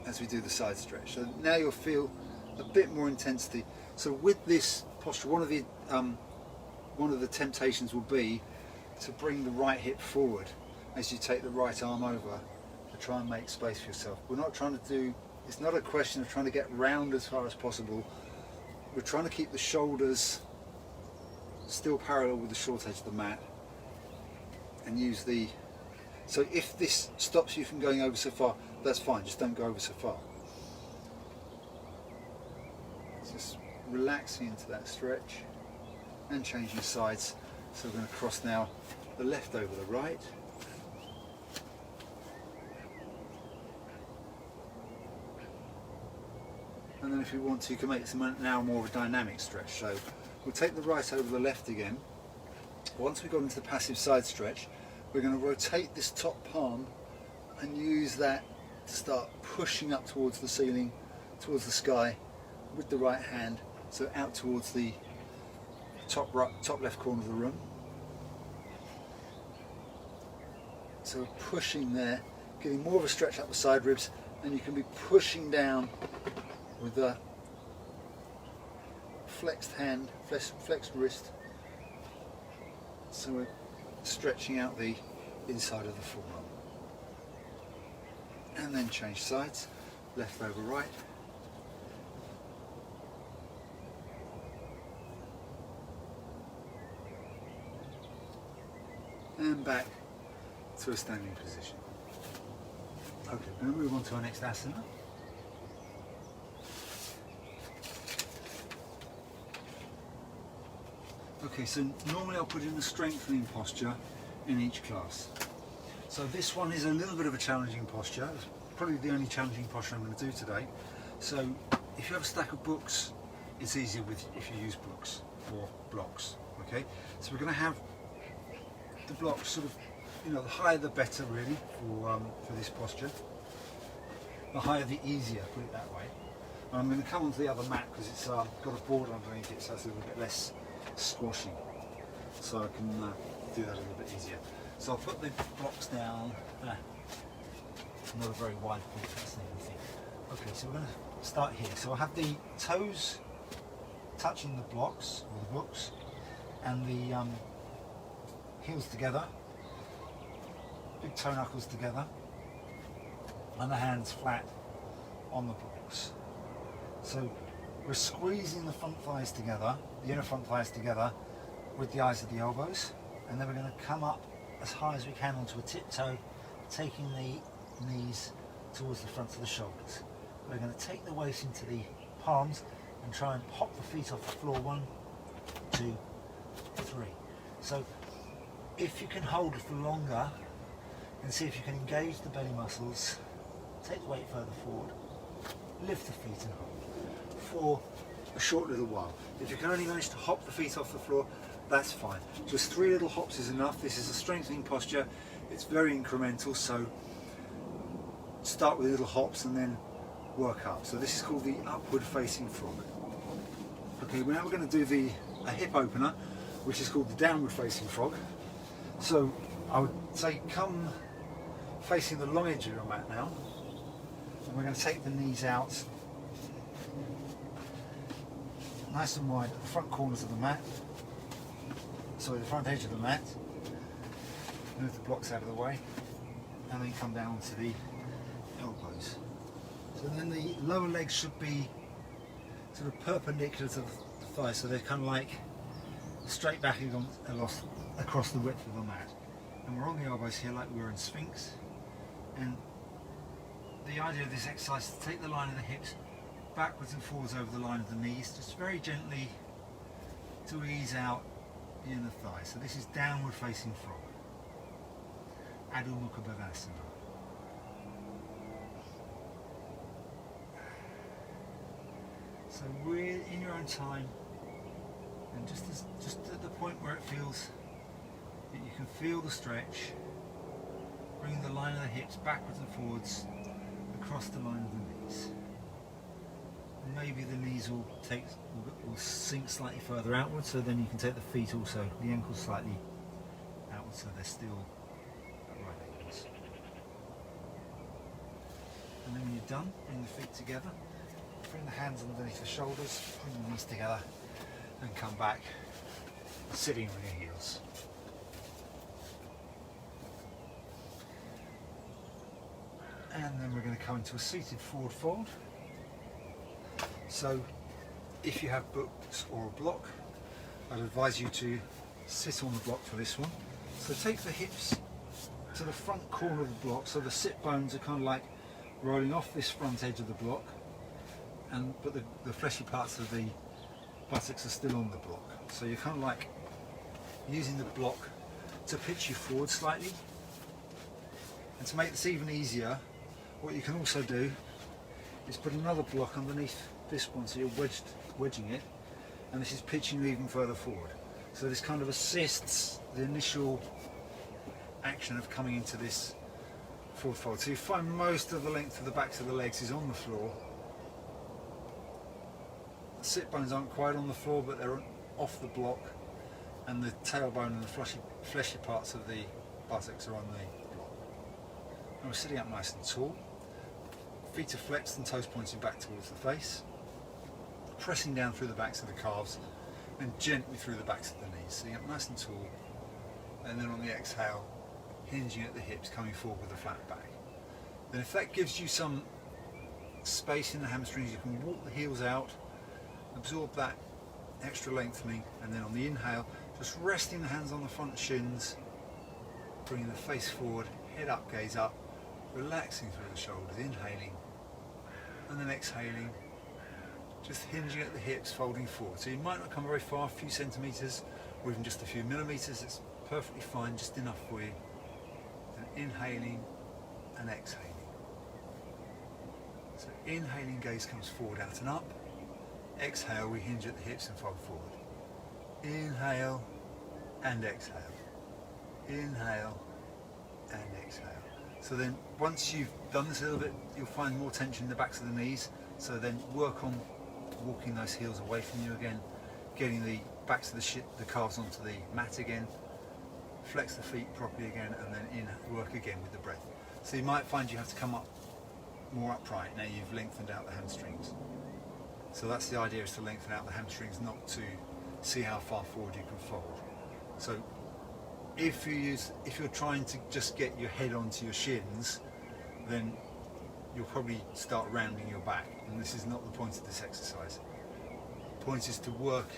A: as we do the side stretch. So now you'll feel a bit more intensity. So with this posture, one of the temptations will be to bring the right hip forward as you take the right arm over to try and make space for yourself. We're not trying to do, it's not a question of trying to get round as far as possible. We're trying to keep the shoulders still parallel with the short edge of the mat, and use the, so if this stops you from going over so far, that's fine, just don't go over so far. Just relaxing into that stretch and changing sides. So we're going to cross now the left over the right. And then if you want to, you can make this now more of a dynamic stretch. So we'll take the right over the left again. Once we've got into the passive side stretch, we're going to rotate this top palm and use that to start pushing up towards the ceiling, towards the sky with the right hand, so out towards the top left corner of the room. So pushing there, getting more of a stretch up the side ribs, and you can be pushing down with the flexed hand, flexed wrist. So we're stretching out the inside of the forearm. And then change sides, left over right. And back to a standing position. Okay, we're going to move on to our next asana. Okay, so normally I'll put in a strengthening posture in each class. So this one is a little bit of a challenging posture. It's probably the only challenging posture I'm going to do today. So if you have a stack of books, it's easier if you use books or blocks. Okay, so we're going to have the blocks sort of, the higher the better really for this posture. The higher the easier, put it that way. And I'm going to come onto the other mat because it's got a board underneath it, so it's a little bit less squashy. So I can do that a little bit easier. So I'll put the blocks down. Not a very wide point, that's the only thing. Okay, so we're going to start here. So I'll have the toes touching the blocks or the books, and the heels together, big toe knuckles together, and the hands flat on the blocks. So we're squeezing the front thighs together, the inner front thighs together with the eyes of the elbows, and then we're going to come up as high as we can onto a tiptoe, taking the knees towards the front of the shoulders. We're going to take the waist into the palms and try and pop the feet off the floor. 1, 2, 3. So if you can hold it for longer, and see if you can engage the belly muscles, take the weight further forward, lift the feet and hold for a short little while. If you can only manage to hop the feet off the floor, that's fine. Just 3 little hops is enough. This is a strengthening posture. It's very incremental, so start with little hops and then work up. So this is called the upward facing frog. Okay, now we're going to do a hip opener, which is called the downward facing frog. So I would say come facing the long edge of your mat now, and we're going to take the knees out nice and wide at the front corners of the mat, sorry, the front edge of the mat. Move the blocks out of the way, and then come down to the elbows. So then the lower legs should be sort of perpendicular to the thighs, so they're kind of like straight back across the width of the mat. And we're on the elbows here like we were in Sphinx. And the idea of this exercise is to take the line of the hips backwards and forwards over the line of the knees, just very gently to ease out the inner thigh. So this is downward facing frog, Adho Mukha Bhavasana. So we're in your own time, and just at the point where it feels that you can feel the stretch, bringing the line of the hips backwards and forwards across the line of the knees. maybe the knees will sink slightly further outwards, so then you can take the feet also, the ankles slightly outwards, so they're still at right angles. And then when you're done, bring the feet together, bring the hands underneath the shoulders, bring the knees together, and come back sitting on your heels. And then we're going to come into a seated forward fold. So if you have books or a block, I'd advise you to sit on the block for this one. So take the hips to the front corner of the block, so the sit bones are kind of like rolling off this front edge of the block, but the fleshy parts of the buttocks are still on the block. So you're kind of like using the block to pitch you forward slightly. And to make this even easier, what you can also do is put another block underneath this one, so you're wedging it, and this is pitching you even further forward. So this kind of assists the initial action of coming into this forward fold. So you find most of the length of the backs of the legs is on the floor. The sit bones aren't quite on the floor, but they're off the block, and the tailbone and the fleshy parts of the buttocks are on the block. And we're sitting up nice and tall. Feet are flexed and toes pointing back towards the face. Pressing down through the backs of the calves and gently through the backs of the knees. So you're up nice and tall, and then on the exhale, hinging at the hips, coming forward with a flat back. Then if that gives you some space in the hamstrings, you can walk the heels out, absorb that extra lengthening, and then on the inhale, just resting the hands on the front shins, bringing the face forward, head up, gaze up, relaxing through the shoulders, inhaling, and then exhaling, just hinging at the hips, folding forward. So you might not come very far, a few centimetres, or even just a few millimetres, it's perfectly fine, just enough for you. And inhaling and exhaling. So inhaling, gaze comes forward, out and up. Exhale, we hinge at the hips and fold forward. Inhale and exhale. Inhale and exhale. So then once you've done this a little bit, you'll find more tension in the backs of the knees. So then work on walking those heels away from you again, getting the backs of the calves onto the mat again, flex the feet properly again, and then work again with the breath. So you might find you have to come up more upright now you've lengthened out the hamstrings. So that's the idea, is to lengthen out the hamstrings, not to see how far forward you can fold. So if you're trying to just get your head onto your shins, then you'll probably start rounding your back, and this is not the point of this exercise. The point is to work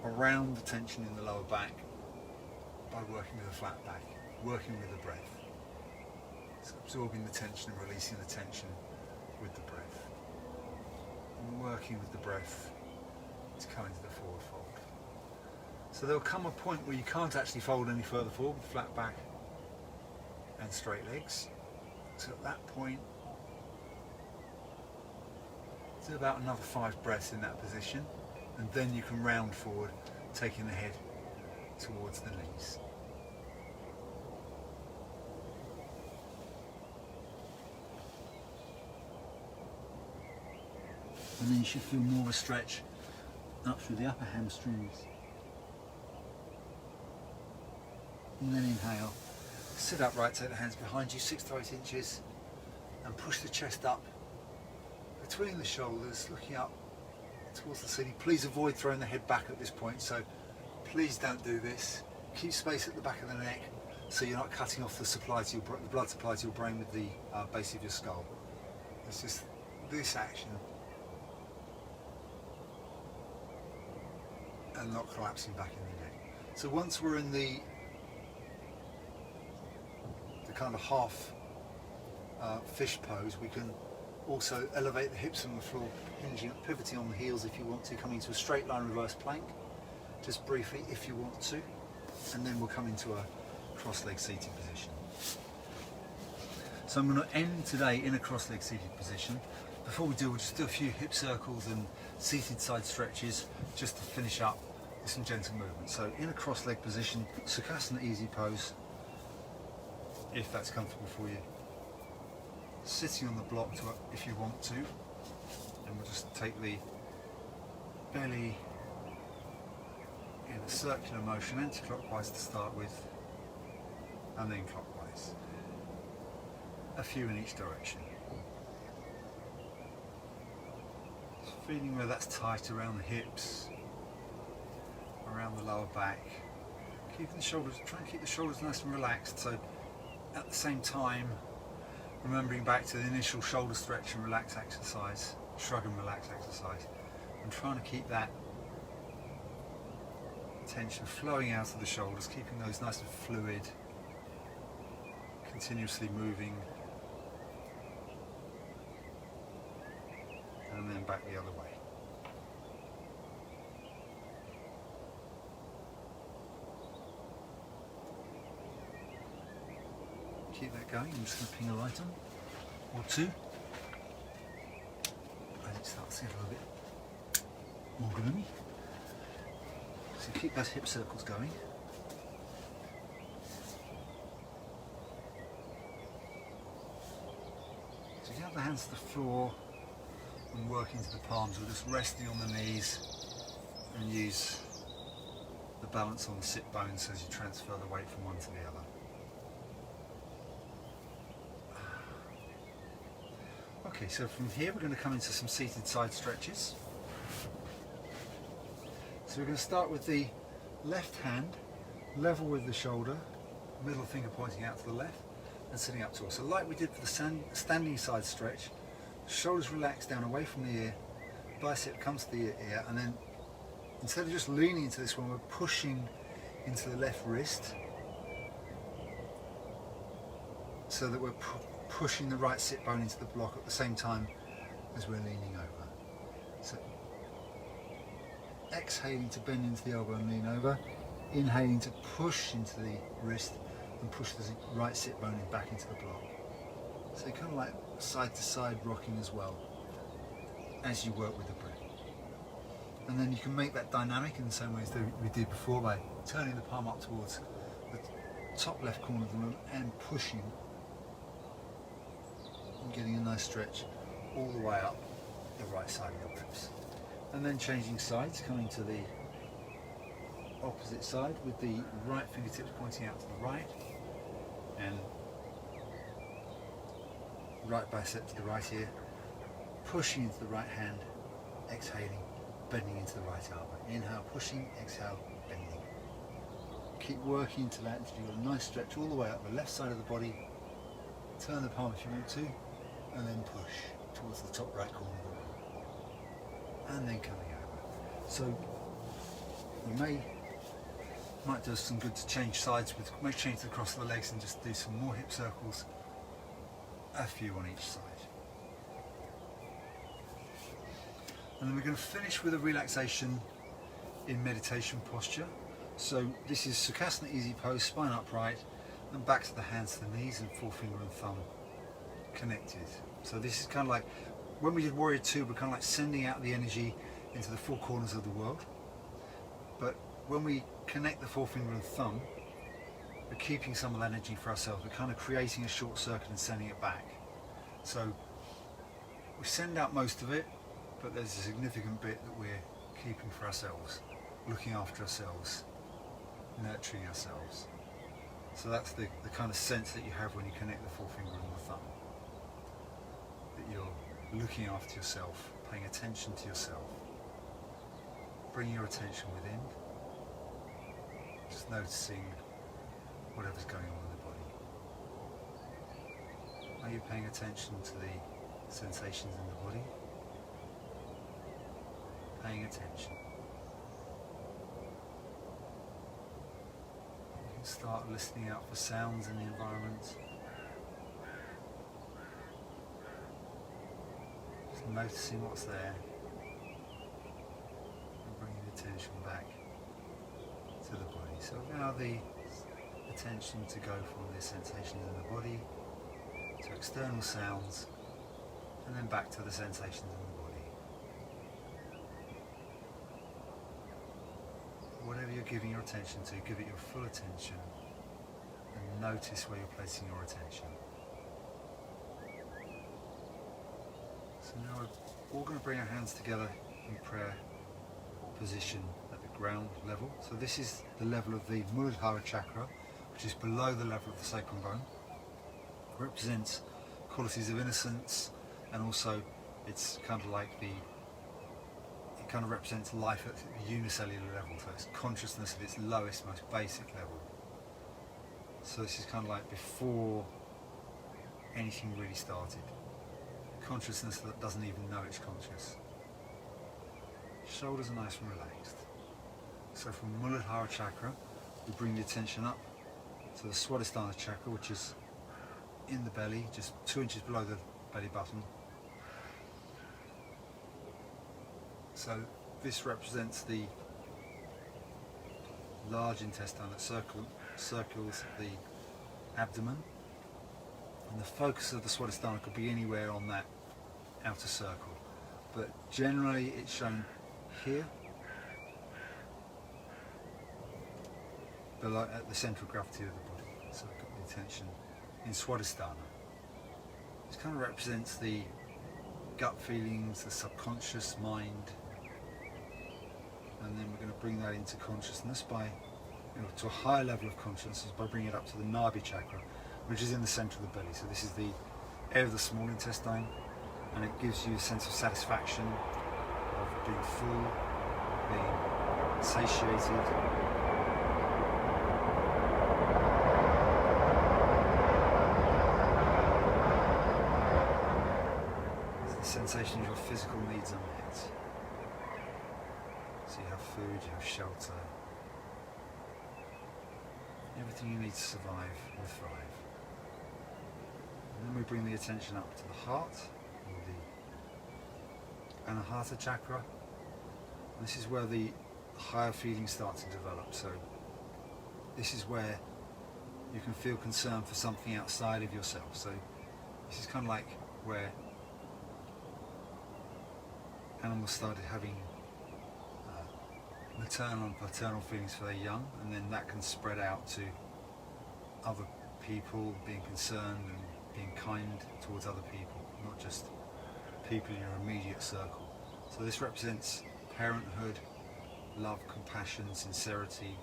A: around the tension in the lower back by working with a flat back, working with the breath. So absorbing the tension and releasing the tension with the breath. And working with the breath to come into the forward fold. So there'll come a point where you can't actually fold any further forward with flat back and straight legs. So at that point, do about another 5 breaths in that position, and then you can round forward, taking the head towards the knees. And then you should feel more of a stretch up through the upper hamstrings. And then inhale, sit upright, take the hands behind you 6 to 8 inches, and push the chest up between the shoulders, looking up towards the ceiling. Please avoid throwing the head back at this point, so please don't do this. Keep space at the back of the neck so you're not cutting off the blood supply to your brain with the base of your skull. It's just this action, and not collapsing back in the neck. So once we're in the kind of half fish pose, we can also elevate the hips from the floor, hinging up, pivoting on the heels if you want to, coming into a straight line reverse plank, just briefly if you want to, and then we'll come into a cross-leg seated position. So I'm going to end today in a cross-leg seated position. Before we do, we'll just do a few hip circles and seated side stretches just to finish up with some gentle movement. So in a cross-leg position, Sukhasana easy pose, if that's comfortable for you. Sitting on the block if you want to. And we'll just take the belly in a circular motion, anti-clockwise to start with, and then clockwise. A few in each direction. Just feeling where that's tight around the hips, around the lower back. Keeping the shoulders, try and keep the shoulders nice and relaxed, so at the same time remembering back to the initial shoulder stretch and relax exercise, shrug and relax exercise, and trying to keep that tension flowing out of the shoulders, keeping those nice and fluid, continuously moving, and then back the other way. Keep that going. I'm just going to ping a light on, or two, and it starts to get a little bit more gloomy. So keep those hip circles going. So if you have the hands to the floor and work into the palms, we're just resting on the knees and use the balance on the sit bones as you transfer the weight from one to the other. Okay, so from here we're going to come into some seated side stretches. So we're going to start with the left hand level with the shoulder, middle finger pointing out to the left and sitting up tall. So like we did for the standing side stretch, shoulders relax down away from the ear, bicep comes to the ear, and then instead of just leaning into this one, we're pushing into the left wrist so that we're pushing the right sit bone into the block at the same time as we're leaning over. So exhaling to bend into the elbow and lean over, inhaling to push into the wrist and push the right sit bone back into the block. So kind of like side to side rocking as well as you work with the breath. And then you can make that dynamic in the same ways that we did before by turning the palm up towards the top left corner of the room and pushing and getting a nice stretch all the way up the right side of the ribs. And then changing sides, coming to the opposite side with the right fingertips pointing out to the right and right bicep to the right ear, pushing into the right hand, exhaling, bending into the right elbow. Inhale, pushing, exhale, bending. Keep working into that until you've got a nice stretch all the way up the left side of the body. Turn the palm if you want to, and then push towards the top right corner of the room. And then coming over. So you might do some good to change sides with, make change to the cross of the legs and just do some more hip circles, a few on each side. And then we're going to finish with a relaxation in meditation posture. So this is Sukhasana easy pose, spine upright, and back to the hands to the knees and forefinger and thumb connected. So this is kind of like, when we did Warrior 2, we're kind of like sending out the energy into the four corners of the world. But when we connect the forefinger and thumb, we're keeping some of that energy for ourselves. We're kind of creating a short circuit and sending it back. So we send out most of it, but there's a significant bit that we're keeping for ourselves, looking after ourselves, nurturing ourselves. So that's the kind of sense that you have when you connect the forefinger and the thumb. That you're looking after yourself, paying attention to yourself, bringing your attention within, just noticing whatever's going on in the body. Are you paying attention to the sensations in the body? Paying attention. You can start listening out for sounds in the environment. Just noticing what's there and bringing the attention back to the body. So allow the attention to go from the sensations in the body to external sounds and then back to the sensations in the body. Whatever you're giving your attention to, give it your full attention and notice where you're placing your attention. So now we're we're going to bring our hands together in prayer position at the ground level. So this is the level of the Muladhara chakra, which is below the level of the sacrum bone. It represents qualities of innocence, and also it's kind of like it kind of represents life at the unicellular level, so it's consciousness at its lowest, most basic level. So this is kind of like before anything really started. Consciousness that doesn't even know it's conscious. Shoulders are nice and relaxed. So from Muladhara chakra, we bring the attention up to the Swadhisthana chakra, which is in the belly, just 2 inches below the belly button. So this represents the large intestine that circles the abdomen, and the focus of the Swadhisthana could be anywhere on that outer circle, but generally it's shown here, below at the centre of gravity of the body. So we've got the attention in Swadhisthana. This kind of represents the gut feelings, the subconscious mind, and then we're going to bring that into consciousness by, to a higher level of consciousness by bringing it up to the Nabhi chakra, which is in the centre of the belly. So this is the air of the small intestine, and it gives you a sense of satisfaction, of being full, being satiated. Sensation of your physical needs are met. So you have food, you have shelter, everything you need to survive and thrive. And then we bring the attention up to the heart, or the Anahata chakra. And this is where the higher feelings start to develop. So this is where you can feel concern for something outside of yourself. So this is kind of like where animals started having maternal and paternal feelings for their young, and then that can spread out to other people, being concerned and being kind towards other people, not just people in your immediate circle. So this represents parenthood, love, compassion, sincerity,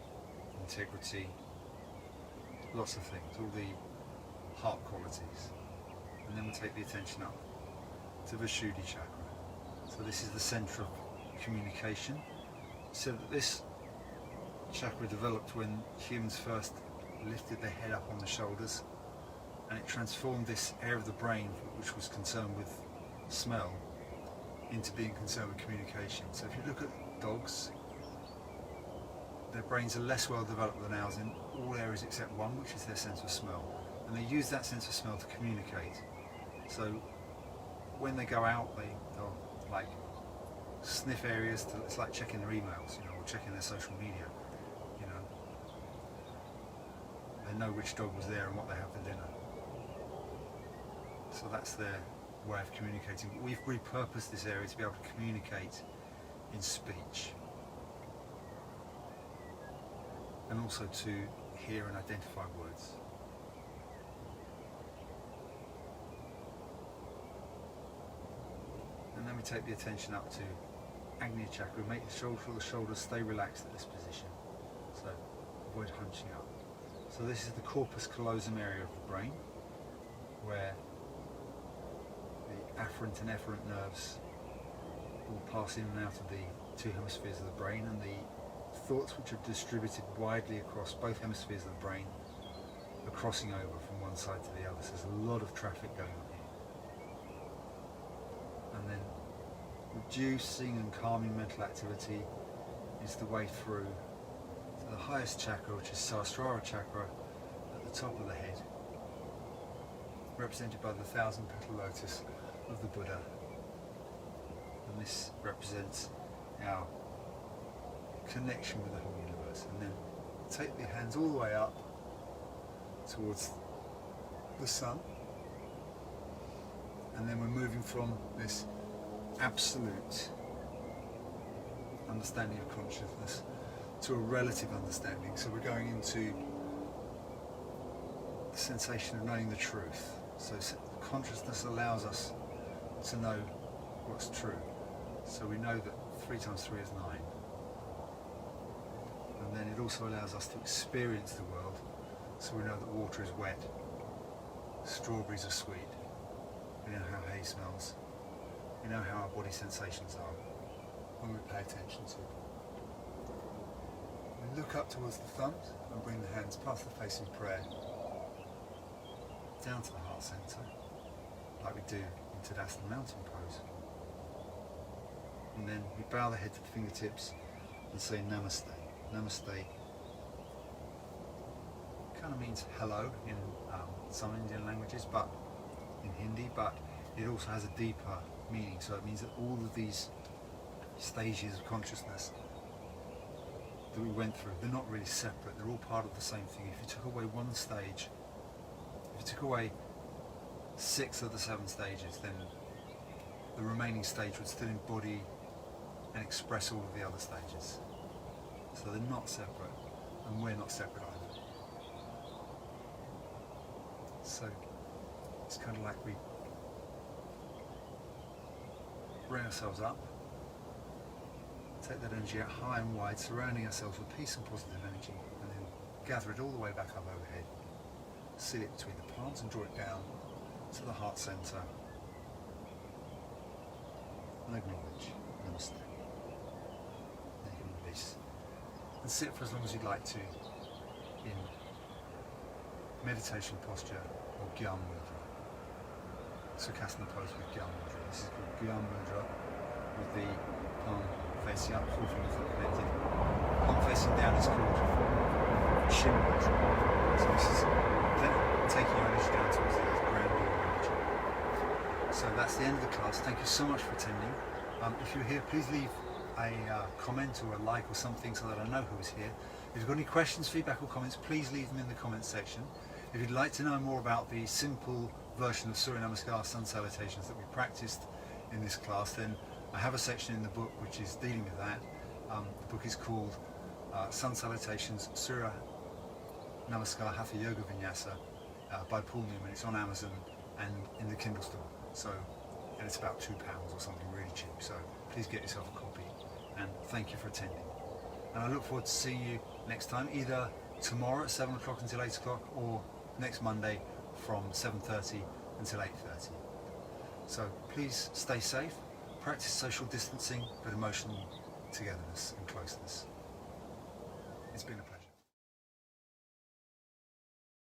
A: integrity, lots of things, all the heart qualities. And then we take the attention up to vishuddhi chakra. So this is the centre of communication. So that this chakra developed when humans first lifted their head up on the shoulders, and it transformed this area of the brain which was concerned with smell into being concerned with communication. So if you look at dogs, their brains are less well developed than ours in all areas except one, which is their sense of smell. And they use that sense of smell to communicate. So when they go out, they'll like sniff areas it's like checking their emails, or checking their social media, They know which dog was there and what they have for dinner. So that's their way of communicating. We've repurposed this area to be able to communicate in speech, and also to hear and identify words. And then we take the attention up to Agnya chakra, make sure the shoulders stay relaxed at this position, so avoid hunching up. So this is the corpus callosum area of the brain, where the afferent and efferent nerves will pass in and out of the two hemispheres of the brain, and the thoughts which are distributed widely across both hemispheres of the brain are crossing over from one side to the other. So there's a lot of traffic going on here. And then reducing and calming mental activity is the way through to the highest chakra, which is Sahasrara chakra at the top of the head, represented by the 1,000-petal lotus of the Buddha. And this represents our connection with the whole universe. And then take the hands all the way up towards the sun, and then we're moving from this absolute understanding of consciousness to a relative understanding. So we're going into the sensation of knowing the truth. So consciousness allows us to know what's true. So we know that 3 times 3 is 9. And then it also allows us to experience the world, so we know that water is wet, strawberries are sweet, we know how hay smells, we know how our body sensations are when we pay attention to them. We look up towards the thumbs and bring the hands past the face in prayer, down to the heart centre, like we do in Tadasana mountain pose. And then we bow the head to the fingertips and say Namaste. Namaste kind of means hello in some Indian languages, but in Hindi, but it also has a deeper meaning. So it means that all of these stages of consciousness that we went through, they're not really separate, they're all part of the same thing. If you took away one stage, if you took away 6 of the 7 stages, then the remaining stage would still embody and express all of the other stages. So they're not separate, and we're not separate either. So it's kind of like we bring ourselves up, take that energy out high and wide, surrounding ourselves with peace and positive energy, and then gather it all the way back up overhead. Seal it between the palms and draw it down to the heart centre. And acknowledge. Namaste. Then you can release. And sit for as long as you'd like to in meditation posture or Gyan mudra. Sukhasana pose with Gyan mudra. This is called Gyan mudra, with the palm facing up, 4 fingers are connected. Palm facing down is called Shin mudra. So this is taking your energy down towards the earth, grounding your energy. So that's the end of the class. Thank you so much for attending. If you're here, please leave a comment or a like or something so that I know who is here. If you've got any questions, feedback or comments, please leave them in the comments section. If you'd like to know more about the simple version of Surya Namaskar Sun Salutations that we practiced in this class, then I have a section in the book which is dealing with that. The book is called Sun Salutations, Surya Namaskar, Hatha Yoga Vinyasa by Paul Newman. It's on Amazon and in the Kindle store. So, and it's about £2 or something really cheap. So please get yourself a copy. And thank you for attending. And I look forward to seeing you next time, either tomorrow at 7 o'clock until 8 o'clock or next Monday from 7:30 until 8:30. So please stay safe, practice social distancing, but emotional togetherness and closeness. It's been a pleasure.